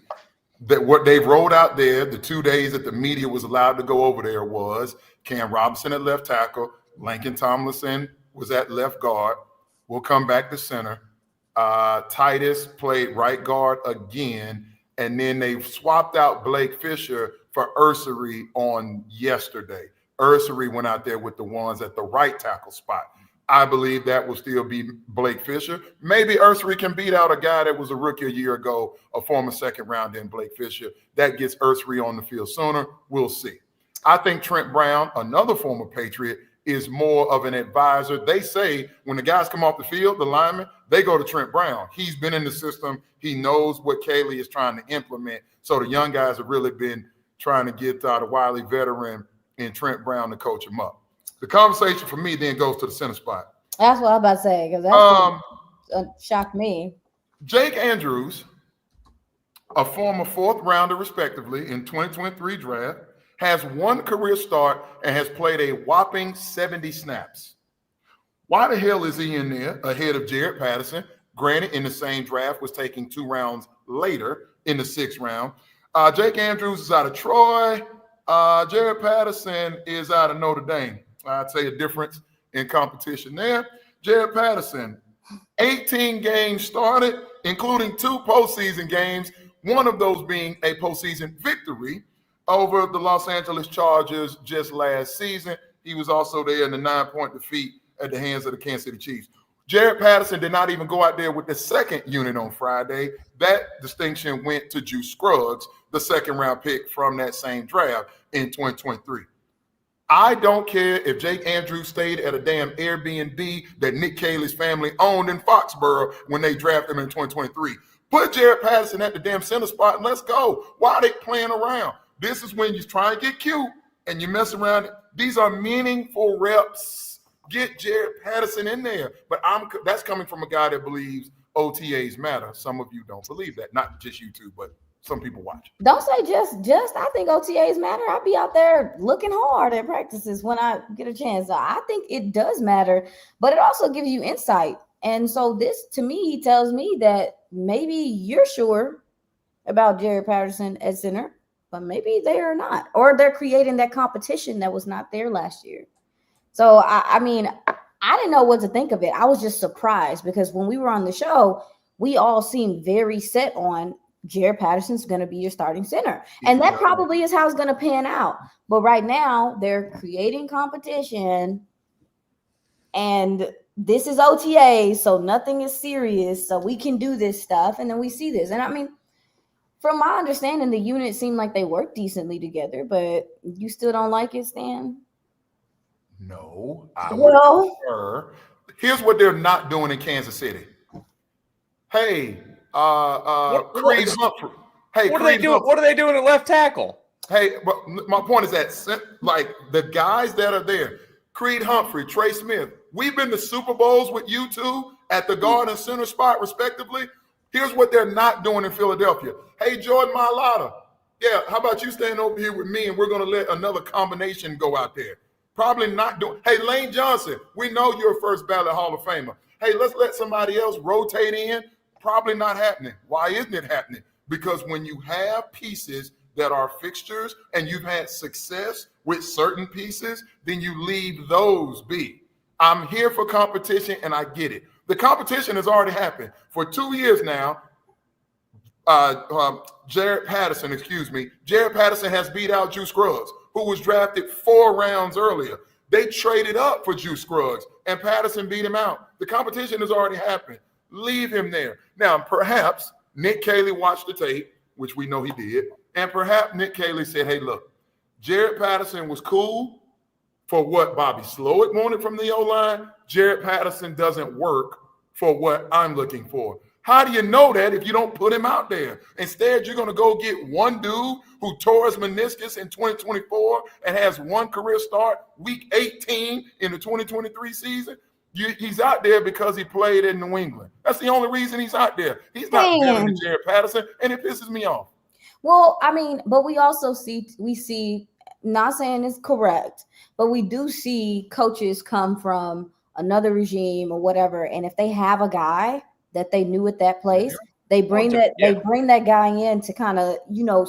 That what they've rolled out there, the 2 days that the media was allowed to go over there was Cam Robinson at left tackle, Lincoln Tomlinson was at left guard. We'll come back to center. Titus played right guard again, and then they swapped out Blake Fisher for Ursery on yesterday. Ursery went out there with the ones at the right tackle spot. I believe that will still be Blake Fisher. Maybe Ursery can beat out a guy that was a rookie a year ago, a former second rounder in Blake Fisher. That gets Ursery on the field sooner. We'll see. I think Trent Brown, another former Patriot, is more of an advisor. They say when the guys come off the field, the linemen, they go to Trent Brown. He's been in the system. He knows what Caley is trying to implement. So the young guys have really been trying to get the wily veteran in Trent Brown to coach him up. The conversation for me then goes to the center spot. That's what I'm about to say, because that shocked me. Jake Andrews, a former fourth rounder respectively in 2023 draft, has one career start and has played a whopping 70 snaps. Why the hell is he in there ahead of Jaret Patterson? Granted, in the same draft, was taken 2 rounds later in the 6th round. Jake Andrews is out of Troy. Jaret Patterson is out of Notre Dame. I'd say a difference in competition there. Jaret Patterson, 18 games started, including 2 postseason games, one of those being a postseason victory over the Los Angeles Chargers just last season. He was also there in the 9-point defeat at the hands of the Kansas City Chiefs. Jaret Patterson did not even go out there with the second unit on Friday. That distinction went to Juice Scruggs, the second-round pick from that same draft in 2023. I don't care if Jake Andrews stayed at a damn Airbnb that Nick Caley's family owned in Foxborough when they drafted him in 2023. Put Jaret Patterson at the damn center spot and let's go. Why are they playing around? This is when you try and get cute and you mess around. These are meaningful reps. Get Jaret Patterson in there. But that's coming from a guy that believes OTAs matter. Some of you don't believe that. Not just you two, but some people watch. Don't say just. I think OTAs matter. I'll be out there looking hard at practices when I get a chance. I think it does matter, but it also gives you insight. And so this, to me, tells me that maybe you're sure about Jaret Patterson at center, but maybe they are not. Or they're creating that competition that was not there last year. So, I mean, I didn't know what to think of it. I was just surprised because when we were on the show, we all seemed very set on Jaret Patterson's going to be your starting center. And that probably is how it's going to pan out. But right now, they're creating competition. And this is OTA, so nothing is serious. So we can do this stuff. And then we see this. And I mean, from my understanding, the unit seemed like they worked decently together. But you still don't like it, Stan? No, I would prefer. Here's what they're not doing in Kansas City. Hey, Creed Humphrey. Hey, what are they doing? What are they doing at left tackle? Hey, but my point is that, like, the guys that are there, Creed Humphrey, Trey Smith, we've been to Super Bowls with you two at the guard and center spot, respectively. Here's what they're not doing in Philadelphia. Hey, Jordan Mailata, yeah, how about you staying over here with me and we're going to let another combination go out there? Probably not doing. Hey, Lane Johnson, we know you're a first ballot Hall of Famer. Hey, let's let somebody else rotate in. Probably not happening. Why isn't it happening? Because when you have pieces that are fixtures and you've had success with certain pieces, then you leave those be. I'm here for competition and I get it. The competition has already happened. For 2 years now, Jared Patterson has beat out Juice Scruggs, who was drafted 4 rounds earlier. They traded up for Juice Scruggs and Patterson beat him out. The competition has already happened. Leave him there. Now, perhaps Nick Caley watched the tape, which we know he did, and perhaps Nick Caley said, hey, look, Jared Patterson was cool for what Bobby Slowick wanted from the O-line. Jared Patterson doesn't work for what I'm looking for. How do you know that if you don't put him out there? Instead, you're going to go get one dude who tore his meniscus in 2024 and has one career start week 18 in the 2023 season. He's out there because he played in New England. That's the only reason he's out there. He's not better than Jared Patterson, and it pisses me off. Well, I mean, but we also see, not saying it's correct, but we do see coaches come from another regime or whatever, and if they have a guy that they knew at that place, they bring that guy in to kind of,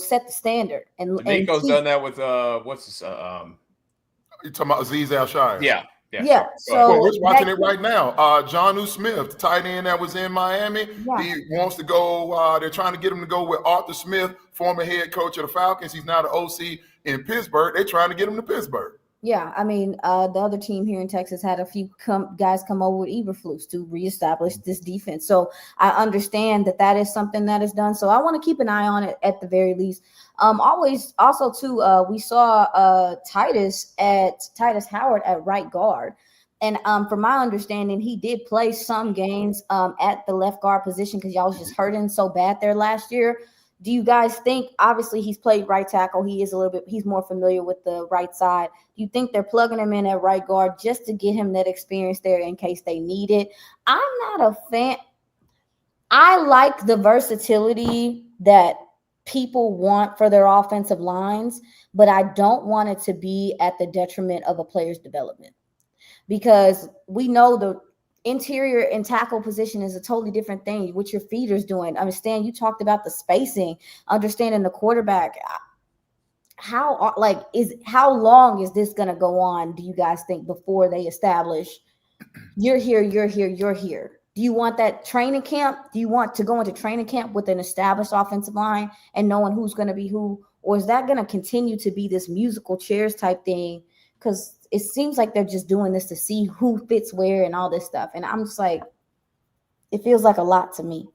set the standard. And Nico's done that with what's this? You're talking about Azeez Al-Shire. Yeah. So we're watching it right now. Jonnu Smith, the tight end that was in Miami, he wants to go. They're trying to get him to go with Arthur Smith, former head coach of the Falcons. He's now the OC in Pittsburgh. They're trying to get him to Pittsburgh. Yeah, I mean, the other team here in Texas had a few guys come over with Eberflus to reestablish this defense. So I understand that is something that is done. So I want to keep an eye on it at the very least. We saw Titus Howard at right guard. And from my understanding, he did play some games at the left guard position because y'all was just hurting so bad there last year. Do you guys think, obviously he's played right tackle, he's more familiar with the right side. Do you think they're plugging him in at right guard just to get him that experience there in case they need it? I'm not a fan. I like the versatility that people want for their offensive lines, but I don't want it to be at the detriment of a player's development, because we know the interior and tackle position is a totally different thing. What your feeder's doing. Understand, you talked about the spacing, understanding the quarterback. How long is this going to go on, do you guys think, before they establish you're here? Do you want that training camp? Do you want to go into training camp with an established offensive line and knowing who's going to be who? Or is that going to continue to be this musical chairs type thing? Because it seems like they're just doing this to see who fits where and all this stuff. And I'm just like, it feels like a lot to me.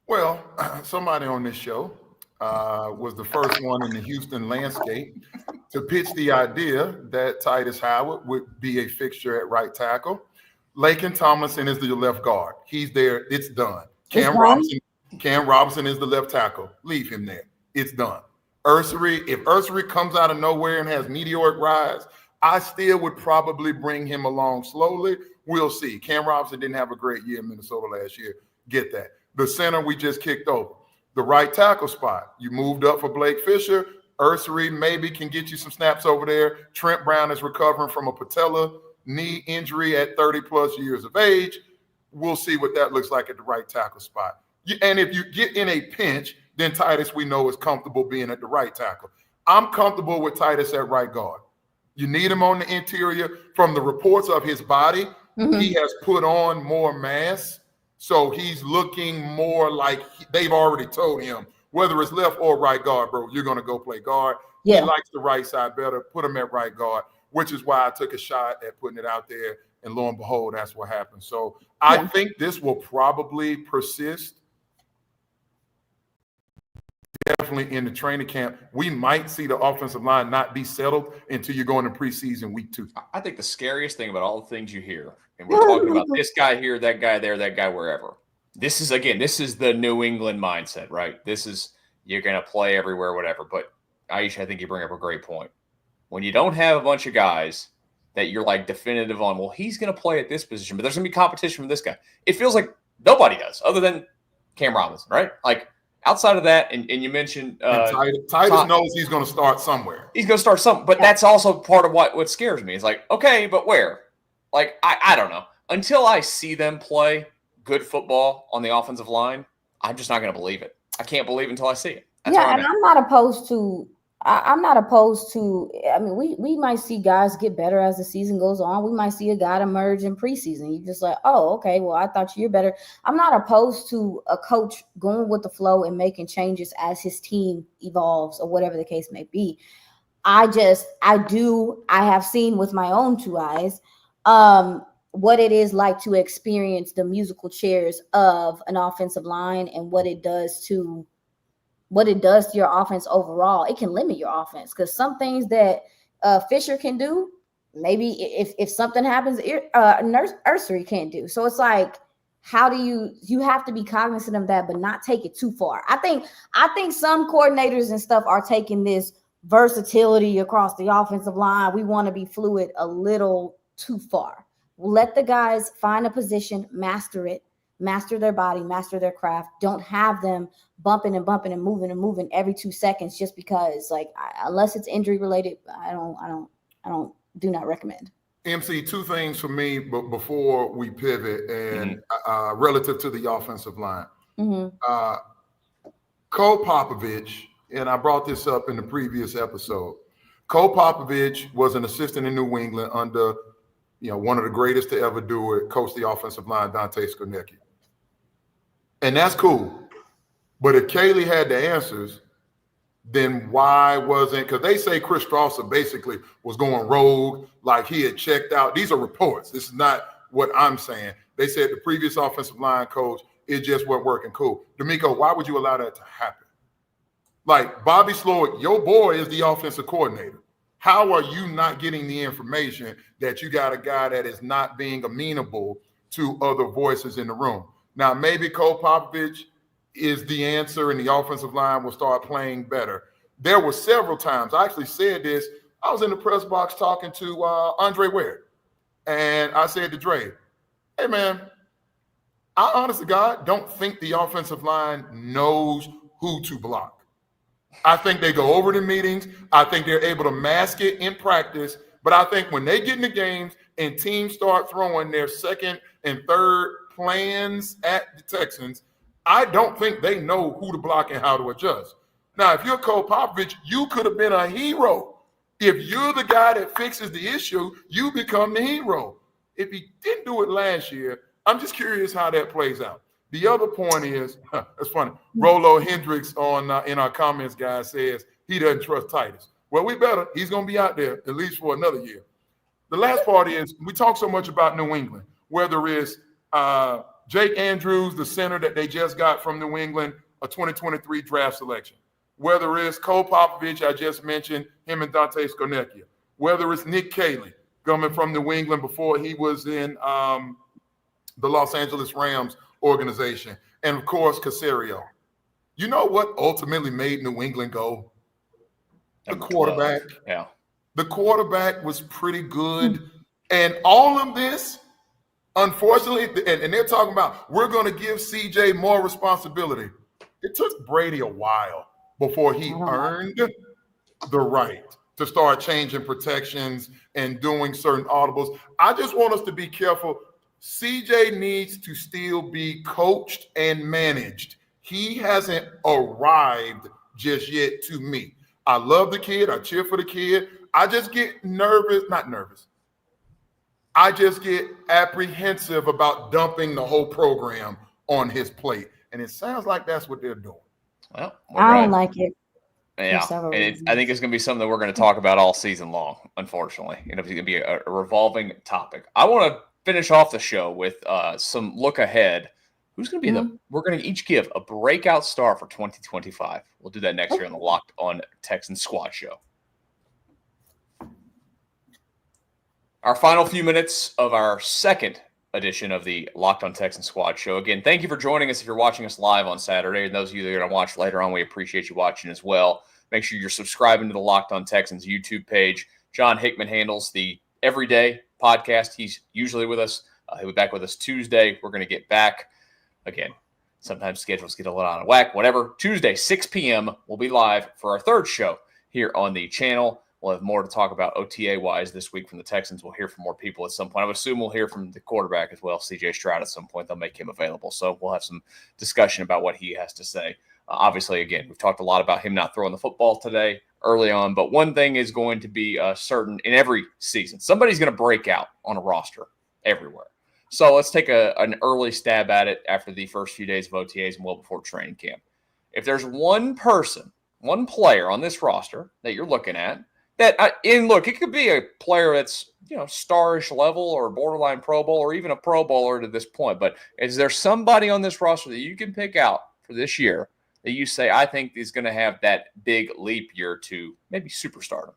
Well, somebody on this show was the first one in the Houston landscape to pitch the idea that Titus Howard would be a fixture at right tackle. Laken Tomlinson is the left guard. He's there. It's done. Cam Robinson is the left tackle. Leave him there. It's done. If Ursary comes out of nowhere and has meteoric rise, I still would probably bring him along slowly. We'll see. Cam Robinson didn't have a great year in Minnesota last year. Get that. The center we just kicked over. The right tackle spot, you moved up for Blake Fisher. Ursary maybe can get you some snaps over there. Trent Brown is recovering from a patella knee injury at 30-plus years of age. We'll see what that looks like at the right tackle spot. And if you get in a pinch, then Titus, we know, is comfortable being at the right tackle. I'm comfortable with Titus at right guard. You need him on the interior. From the reports of his body, he has put on more mass. So he's looking more like they've already told him, whether it's left or right guard, bro, you're going to go play guard. Yeah. He likes the right side better. Put him at right guard, which is why I took a shot at putting it out there. And lo and behold, that's what happened. So I think this will probably persist definitely in the training camp. We might see the offensive line not be settled until you go into preseason week 2. I think the scariest thing about all the things you hear, and we're talking about this guy here, that guy there, that guy wherever. This is the New England mindset, right? This is, you're going to play everywhere, whatever. But Aisha, I think you bring up a great point. When you don't have a bunch of guys that you're like definitive on, well, he's going to play at this position, but there's going to be competition from this guy. It feels like nobody does other than Cam Robinson, right? Like outside of that, and you mentioned Titus knows he's going to start somewhere. He's going to start something, but that's also part of what scares me. It's like, okay, but where? Like, I don't know. Until I see them play good football on the offensive line, I'm just not going to believe it. I can't believe it until I see it. That's yeah, and I'm not opposed to. I'm not opposed to. I mean, we might see guys get better as the season goes on. We might see a guy emerge in preseason. You're just like, oh, okay, well, I thought you're better. I'm not opposed to a coach going with the flow and making changes as his team evolves or whatever the case may be. I have seen with my own 2 eyes what it is like to experience the musical chairs of an offensive line and what it does to your offense overall. It can limit your offense because some things that Fisher can do, maybe if something happens, Nursery can't do. So it's like, how do you have to be cognizant of that, but not take it too far. I think some coordinators and stuff are taking this versatility across the offensive line. We want to be fluid a little too far. Let the guys find a position, master it, master their body, master their craft. Don't have them bumping and moving every 2 seconds just because, like, unless it's injury related, I do not recommend. MC, 2 things for me, but before we pivot and relative to the offensive line, Cole Popovich, and I brought this up in the previous episode. Cole Popovich was an assistant in New England under, one of the greatest to ever do it, coach the offensive line, Dante Scarnecchia. And that's cool. But if Kaylee had the answers, then why wasn't – because they say Chris Strawson basically was going rogue, like he had checked out. These are reports. This is not what I'm saying. They said the previous offensive line coach, it just wasn't working. Cool. D'Amico, why would you allow that to happen? Like, Bobby Slowick, your boy is the offensive coordinator. How are you not getting the information that you got a guy that is not being amenable to other voices in the room? Now, maybe Cole Popovich is the answer and the offensive line will start playing better. There were several times, I actually said this, I was in the press box talking to Andre Ware, and I said to Dre, hey, man, I honestly, God, don't think the offensive line knows who to block. I think they go over the meetings. I think they're able to mask it in practice. But I think when they get in the games and teams start throwing their second and third plans at the Texans, I don't think they know who to block and how to adjust. Now, if you're Cole Popovich, you could have been a hero. If you're the guy that fixes the issue, you become the hero. If he didn't do it last year, I'm just curious how that plays out. The other point is, it's funny, Rolo Hendricks on in our comments, guys, says he doesn't trust Titus. Well, we better. He's going to be out there at least for another year. The last part is we talk so much about New England, whether it's Jake Andrews, the center that they just got from New England, a 2023 draft selection. Whether it's Cole Popovich, I just mentioned him and Dante Scarnecchia. Whether it's Nick Caley coming from New England before he was in the Los Angeles Rams organization. And, of course, Caserio. You know what ultimately made New England go? The quarterback. Yeah. The quarterback was pretty good. And all of this, unfortunately, and they're talking about we're going to give CJ more responsibility. It took Brady a while before he earned the right to start changing protections and doing certain audibles. I just want us to be careful. CJ needs to still be coached and managed. He hasn't arrived just yet to me. I love the kid. I cheer for the kid. I just get not nervous. I just get apprehensive about dumping the whole program on his plate. And it sounds like that's what they're doing. Well, I don't like it. Yeah, and I think it's going to be something that we're going to talk about all season long, unfortunately. It's going to be a revolving topic. I want to finish off the show with some look ahead Who's going to be we're going to each give a breakout star for 2025. We'll do that next year on the Locked On Texans Squad Show. Our final few minutes of our second edition of the Locked On Texans Squad Show. Again, thank you for joining us if you're watching us live on Saturday. And those of you that are going to watch later on, we appreciate you watching as well. Make sure you're subscribing to the Locked On Texans YouTube page. John Hickman handles the everyday podcast. He's usually with us. He'll be back with us Tuesday. We're going to get back. Again, sometimes schedules get a little out of whack. Whatever. Tuesday, 6 p.m., we'll be live for our third show here on the channel. We'll have more to talk about OTA-wise this week from the Texans. We'll hear from more people at some point. I would assume we'll hear from the quarterback as well, C.J. Stroud, at some point. They'll make him available. So we'll have some discussion about what he has to say. Obviously, again, we've talked a lot about him not throwing the football today early on. But one thing is going to be certain in every season. Somebody's going to break out on a roster everywhere. So let's take an early stab at it after the first few days of OTAs and well before training camp. If there's one person, one player on this roster that you're looking at, and look, it could be a player that's, starish level or borderline Pro Bowl or even a Pro Bowler to this point. But is there somebody on this roster that you can pick out for this year that you say, I think is going to have that big leap year to maybe superstardom?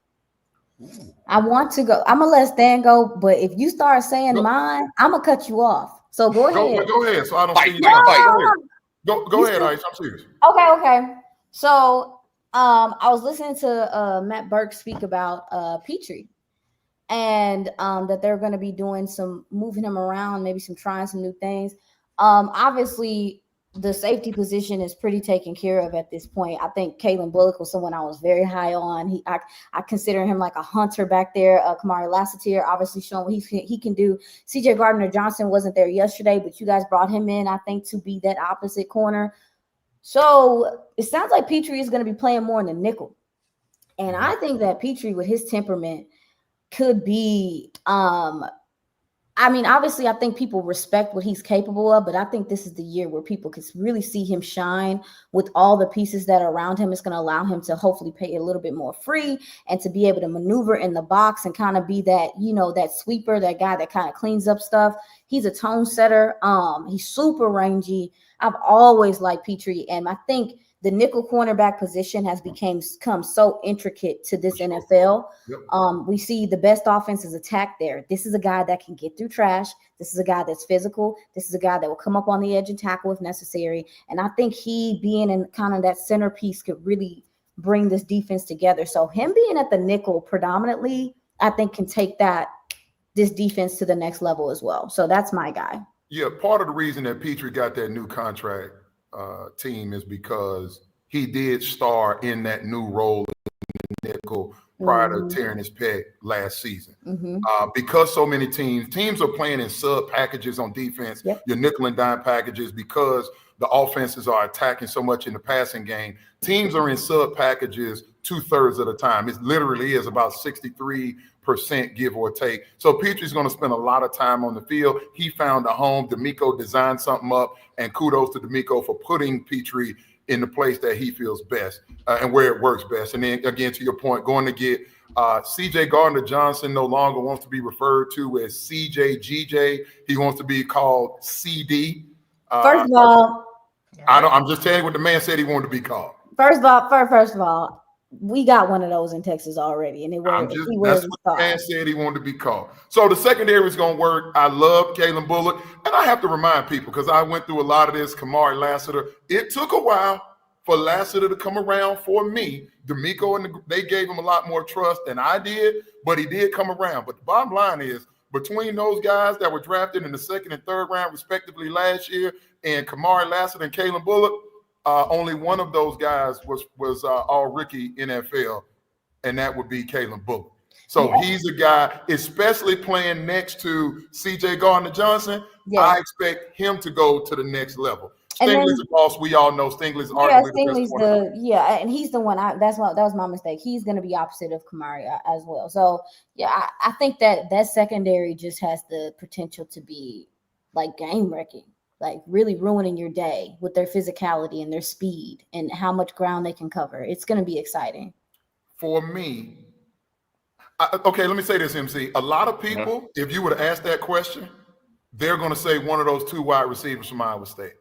I want to go. I'm going to let Stan go, but if you start saying mine, I'm going to cut you off. So go ahead. Go ahead. So I don't see you. Go ahead, Ice. I'm serious. Okay. So I was listening to Matt Burke speak about Petrie and that they're going to be doing some moving him around, maybe trying some new things. Obviously, the safety position is pretty taken care of at this point. I think Kalen Bullock was someone I was very high on. I consider him like a hunter back there. Kamari Lassiter obviously showing what he can do. CJ Gardner-Johnson wasn't there yesterday, but you guys brought him in, I think, to be that opposite corner. So it sounds like Petrie is going to be playing more in the nickel. And I think that Petrie, with his temperament, could be obviously, I think people respect what he's capable of, but I think this is the year where people can really see him shine with all the pieces that are around him. It's going to allow him to hopefully play a little bit more free and to be able to maneuver in the box and kind of be that, that sweeper, that guy that kind of cleans up stuff. He's a tone setter. He's super rangy. I've always liked Petrie, and I think the nickel cornerback position has become so intricate to this NFL. Yep. We see the best offenses attack there. This is a guy that can get through trash. This is a guy that's physical. This is a guy that will come up on the edge and tackle if necessary. And I think he being in kind of that centerpiece could really bring this defense together. So him being at the nickel predominantly, I think can take this defense to the next level as well. So that's my guy. Yeah, part of the reason that Petrie got that new contract team is because he did star in that new role in the nickel prior to tearing his pec last season. Because so many teams are playing in sub packages on defense, your nickel and dime packages, because the offenses are attacking so much in the passing game. Teams are in sub packages 2/3 of the time. It literally is about 63% give or take. So Petrie's going to spend a lot of time on the field. He found a home. D'Amico designed something up, and kudos to D'Amico for putting Petrie in the place that he feels best and where it works best. And then again, to your point, going to get CJ Gardner-Johnson no longer wants to be referred to as CJ GJ. He wants to be called CD. First of all, I'm just telling you what the man said he wanted to be called. First of all, we got one of those in Texas already, and that's what the man said he wanted to be called. So the secondary is going to work. I love Kalen Bullock, and I have to remind people, because I went through a lot of this, Kamari Lassiter. It took a while for Lassiter to come around for me. D'Amico they gave him a lot more trust than I did, but he did come around. But the bottom line is, between those guys that were drafted in the second and third round, respectively, last year, and Kamari Lassiter and Kalen Bullock, only one of those guys was all rookie NFL, and that would be Kalen Bullock. So he's a guy, especially playing next to CJ Gardner-Johnson. I expect him to go to the next level. Stingley's a boss. We all know Stingley's arguably the best. And he's the one. That was my mistake. He's going to be opposite of Kamari as well. So I think that secondary just has the potential to be like game wrecking, like really ruining your day with their physicality and their speed and how much ground they can cover. It's going to be exciting. For me, let me say this, MC. A lot of people, if you were to ask that question, they're going to say one of those two wide receivers from Iowa State.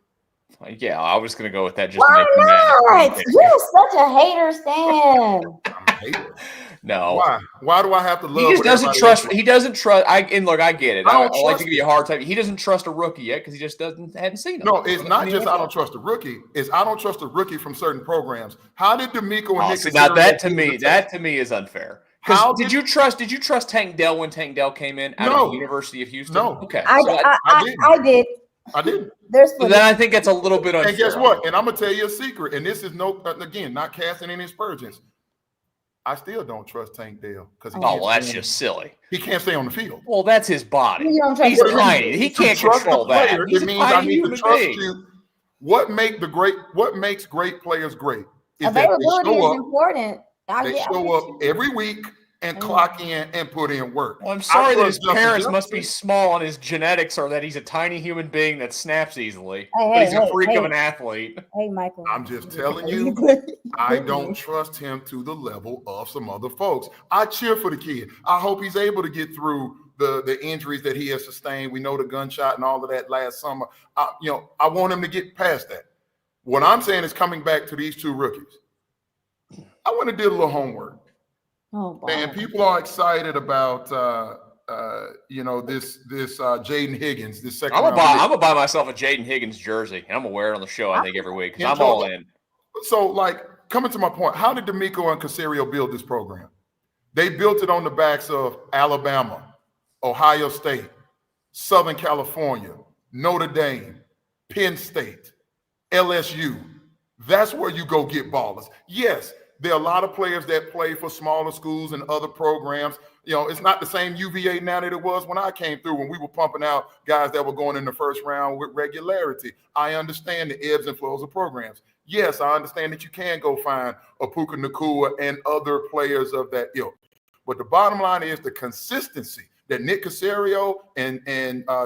Yeah, I was going to go with that just to Why make you mad. not? You're such a hater, Stan. I'm a hater. No. Why? Why do I have to love? He just what doesn't everybody trust. else He doesn't trust. And look, I get it. I I don't like trust to give you a hard time. He doesn't trust a rookie yet because he just hadn't seen him. No, it's not In the just I NFL. don't trust a rookie. It's I don't trust a rookie from certain programs. How did D'Amico and Nick See, now Caserio that to do me, the test? is unfair. How Because did you trust Tank Dell when Tank Dell came in out No. of the University of Houston? No. Okay. I did. I didn't. There's So then I think that's a little bit unfair. And guess what? And I'm gonna tell you a secret. And this is again, not casting any aspersions. I still don't trust Tank Dell because Oh, well, that's just silly. he can't stay on the field. Well, that's his body. You don't trust He's the player. tiny. He To can't trust the control that. player, He's it a means I tiny need to human trust being. you. What makes great players great is that they Availability show is up. important. They show up every week and clock in and put in work. Well, I'm sorry that his trust Justin parents must be Jefferson. small and his genetics are that he's a tiny human being that snaps easily. Hey, But he's a hey, freak hey. of an athlete. Hey, Michael. I'm just telling you, I don't trust him to the level of some other folks. I cheer for the kid. I hope he's able to get through the injuries that he has sustained. We know the gunshot and all of that last summer. I want him to get past that. What I'm saying is coming back to these two rookies. I went and did a little homework. Oh, boy. And people are excited about this Jaden Higgins, this second I'm round gonna pick. buy myself a Jaden Higgins jersey, and I'm gonna wear it on the show. I think every week because I'm all in. So, coming to my point, how did D'Amico and Caserio build this program? They built it on the backs of Alabama, Ohio State, Southern California, Notre Dame, Penn State, LSU. That's where you go get ballers. Yes, there are a lot of players that play for smaller schools and other programs. It's not the same UVA now that it was when I came through, when we were pumping out guys that were going in the first round with regularity. I understand the ebbs and flows of programs. Yes, I understand that you can go find a Puka Nacua and other players of that ilk. But the bottom line is the consistency that Nick Caserio and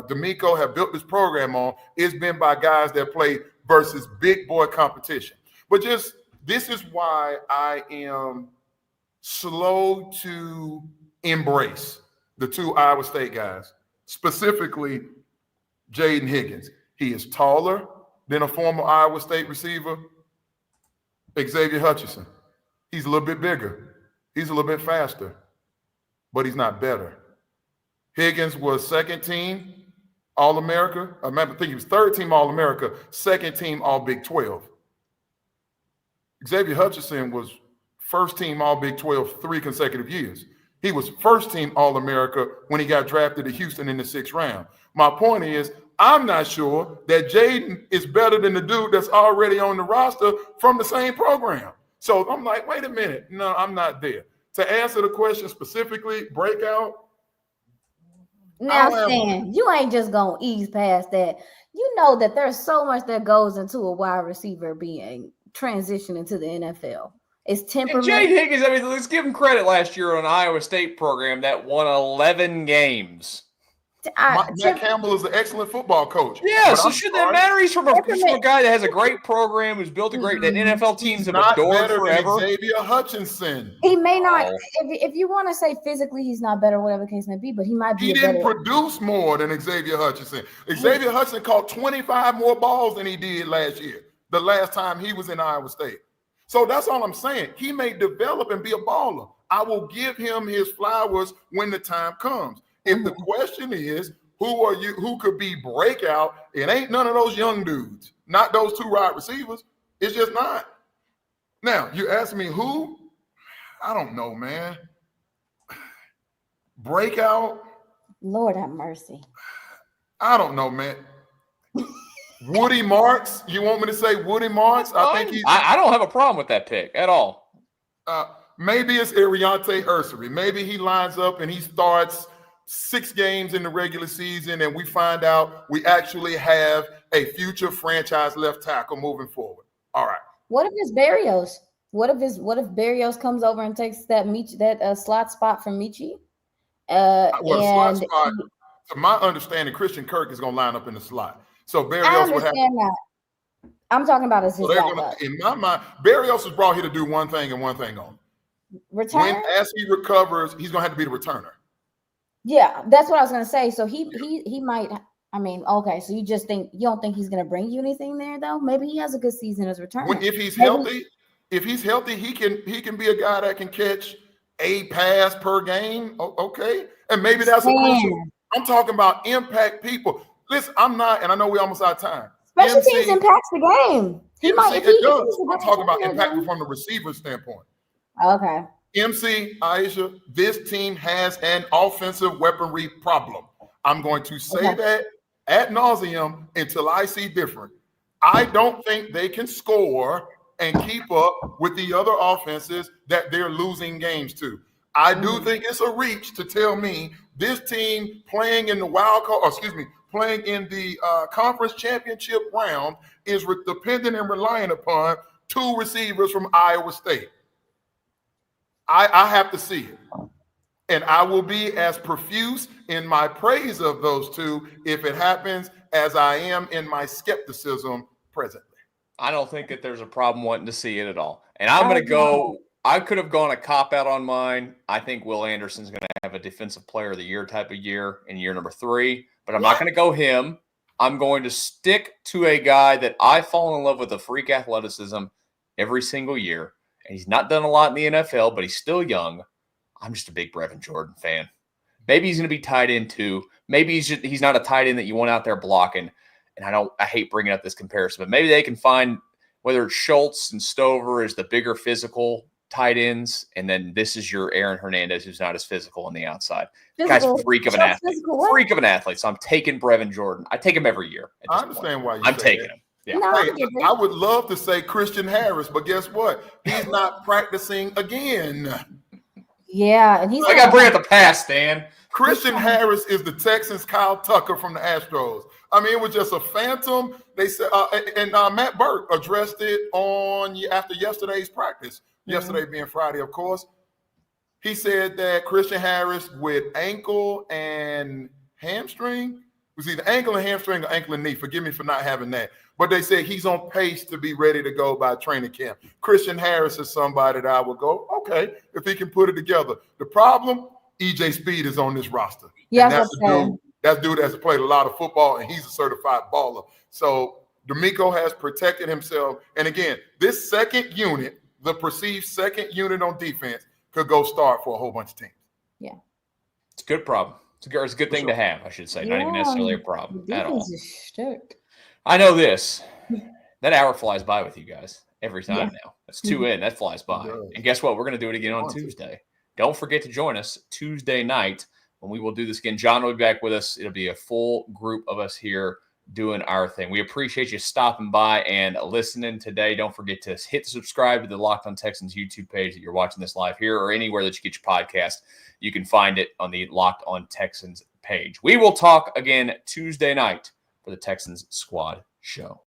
D'Amico have built this program on is been by guys that play versus big boy competition. But this is why I am slow to embrace the two Iowa State guys, specifically Jaden Higgins. He is taller than a former Iowa State receiver, Xavier Hutchinson. He's a little bit bigger. He's a little bit faster, but he's not better. Higgins was second team All-America. I think he was third team All-America, second team All-Big 12. Xavier Hutchinson was first team All-Big 12 3 consecutive years. He was first team All-America when he got drafted to Houston in the 6th round. My point is, I'm not sure that Jaden is better than the dude that's already on the roster from the same program. So I'm like, wait a minute. No, I'm not there. To answer the question specifically, breakout. Now, Stan, you ain't just gonna ease past that. You know that there's so much that goes into a wide receiver being transitioning to the NFL. It's temperament. And Jaden Higgins, let's give him credit. Last year on an Iowa State program that won 11 games. Matt Campbell is an excellent football coach. Yeah, so should that matter? He's from a guy that has a great program, who's built a great that NFL teams have adored forever. Xavier Hutchinson. He may not, if you want to say physically he's not better, whatever the case may be, but he might be. He didn't produce more than Xavier Hutchinson. Xavier Hutchinson caught 25 more balls than he did last year, the last time he was in Iowa State. So that's all I'm saying. He may develop and be a baller. I will give him his flowers when the time comes. If the question is, who could be breakout, it ain't none of those young dudes, not those two wide receivers. It's just not. Now, you ask me who? I don't know, man. Breakout? Lord have mercy. I don't know, man. Woody Marks? You want me to say Woody Marks? I don't have a problem with that pick at all. Maybe it's Ariante Ursery. Maybe he lines up and he starts 6 games in the regular season, and we find out we actually have a future franchise left tackle moving forward. All right. What if it's Berrios? What if Berrios comes over and takes that slot spot from Michi? Slot spot, to my understanding, Christian Kirk is going to line up in the slot. So Berrios would have. That. I'm talking about as his backup. In my mind, Berrios was brought here to do one thing and one thing only. Return. As he recovers, he's going to have to be the returner. Yeah, that's what I was going to say. So he might I mean, okay, so you don't think he's going to bring you anything there though? Maybe he has a good season as return. If he's healthy, he can be a guy that can catch a pass per game. Okay, and maybe that's a crucial. I'm talking about impact people. Listen, I'm not, and I know we're almost out of time. Special teams impacts the game. He might. If it does. I'm talking about impact from the receiver standpoint. Okay. MC, Aisha, this team has an offensive weaponry problem. I'm going to say that ad nauseum until I see different. I don't think they can score and keep up with the other offenses that they're losing games to. I do think it's a reach to tell me this team playing in the playing in the conference championship round is dependent and relying upon 2 receivers from Iowa State. I have to see it. And I will be as profuse in my praise of those 2 if it happens as I am in my skepticism presently. I don't think that there's a problem wanting to see it at all. And I'm going to go – I could have gone a cop-out on mine. I think Will Anderson's going to have a Defensive Player of the Year type of year in year number 3. But I'm not going to go him. I'm going to stick to a guy that I fall in love with, a freak athleticism every single year. And he's not done a lot in the NFL, but he's still young. I'm just a big Brevin Jordan fan. Maybe he's going to be tight end too. Maybe he's not a tight end that you want out there blocking. And I hate bringing up this comparison, but maybe they can find whether it's Schultz and Stover as the bigger physical tight ends, and then this is your Aaron Hernandez, who's not as physical on the outside. Guy's a freak of an athlete. Freak of an athlete. So I'm taking Brevin Jordan. I take him every year. I understand why I'm taking him. Yeah. No, I would love to say Christian Harris, but guess what? He's not practicing again. Yeah, and I got to bring up the past, Dan. Christian Harris is the Texans' Kyle Tucker from the Astros. I mean, it was just a phantom. They said, and Matt Burke addressed it after yesterday's practice. Yesterday being Friday, of course. He said that Christian Harris with ankle and hamstring, it was either ankle and hamstring or ankle and knee. Forgive me for not having that. But they said he's on pace to be ready to go by training camp. Christian Harris is somebody that I would go, okay, if he can put it together. The problem, EJ Speed is on this roster. Yeah, and that's a dude that's played a lot of football, and he's a certified baller. So D'Amico has protected himself. And again, this second unit, the perceived second unit on defense, could go start for a whole bunch of teams. Yeah. It's a good problem. It's a good thing to have, I should say. Not even necessarily a problem at all. I know this. That hour flies by with you guys every time now. That's 2 in. That flies by. And guess what? We're going to do it again on Tuesday. Don't forget to join us Tuesday night when we will do this again. John will be back with us. It'll be a full group of us here doing our thing. We appreciate you stopping by and listening today. Don't forget to hit subscribe to the Locked On Texans YouTube page that you're watching this live here, or anywhere that you get your podcast. You can find it on the Locked On Texans page. We will talk again Tuesday night for the Texans Squad Show.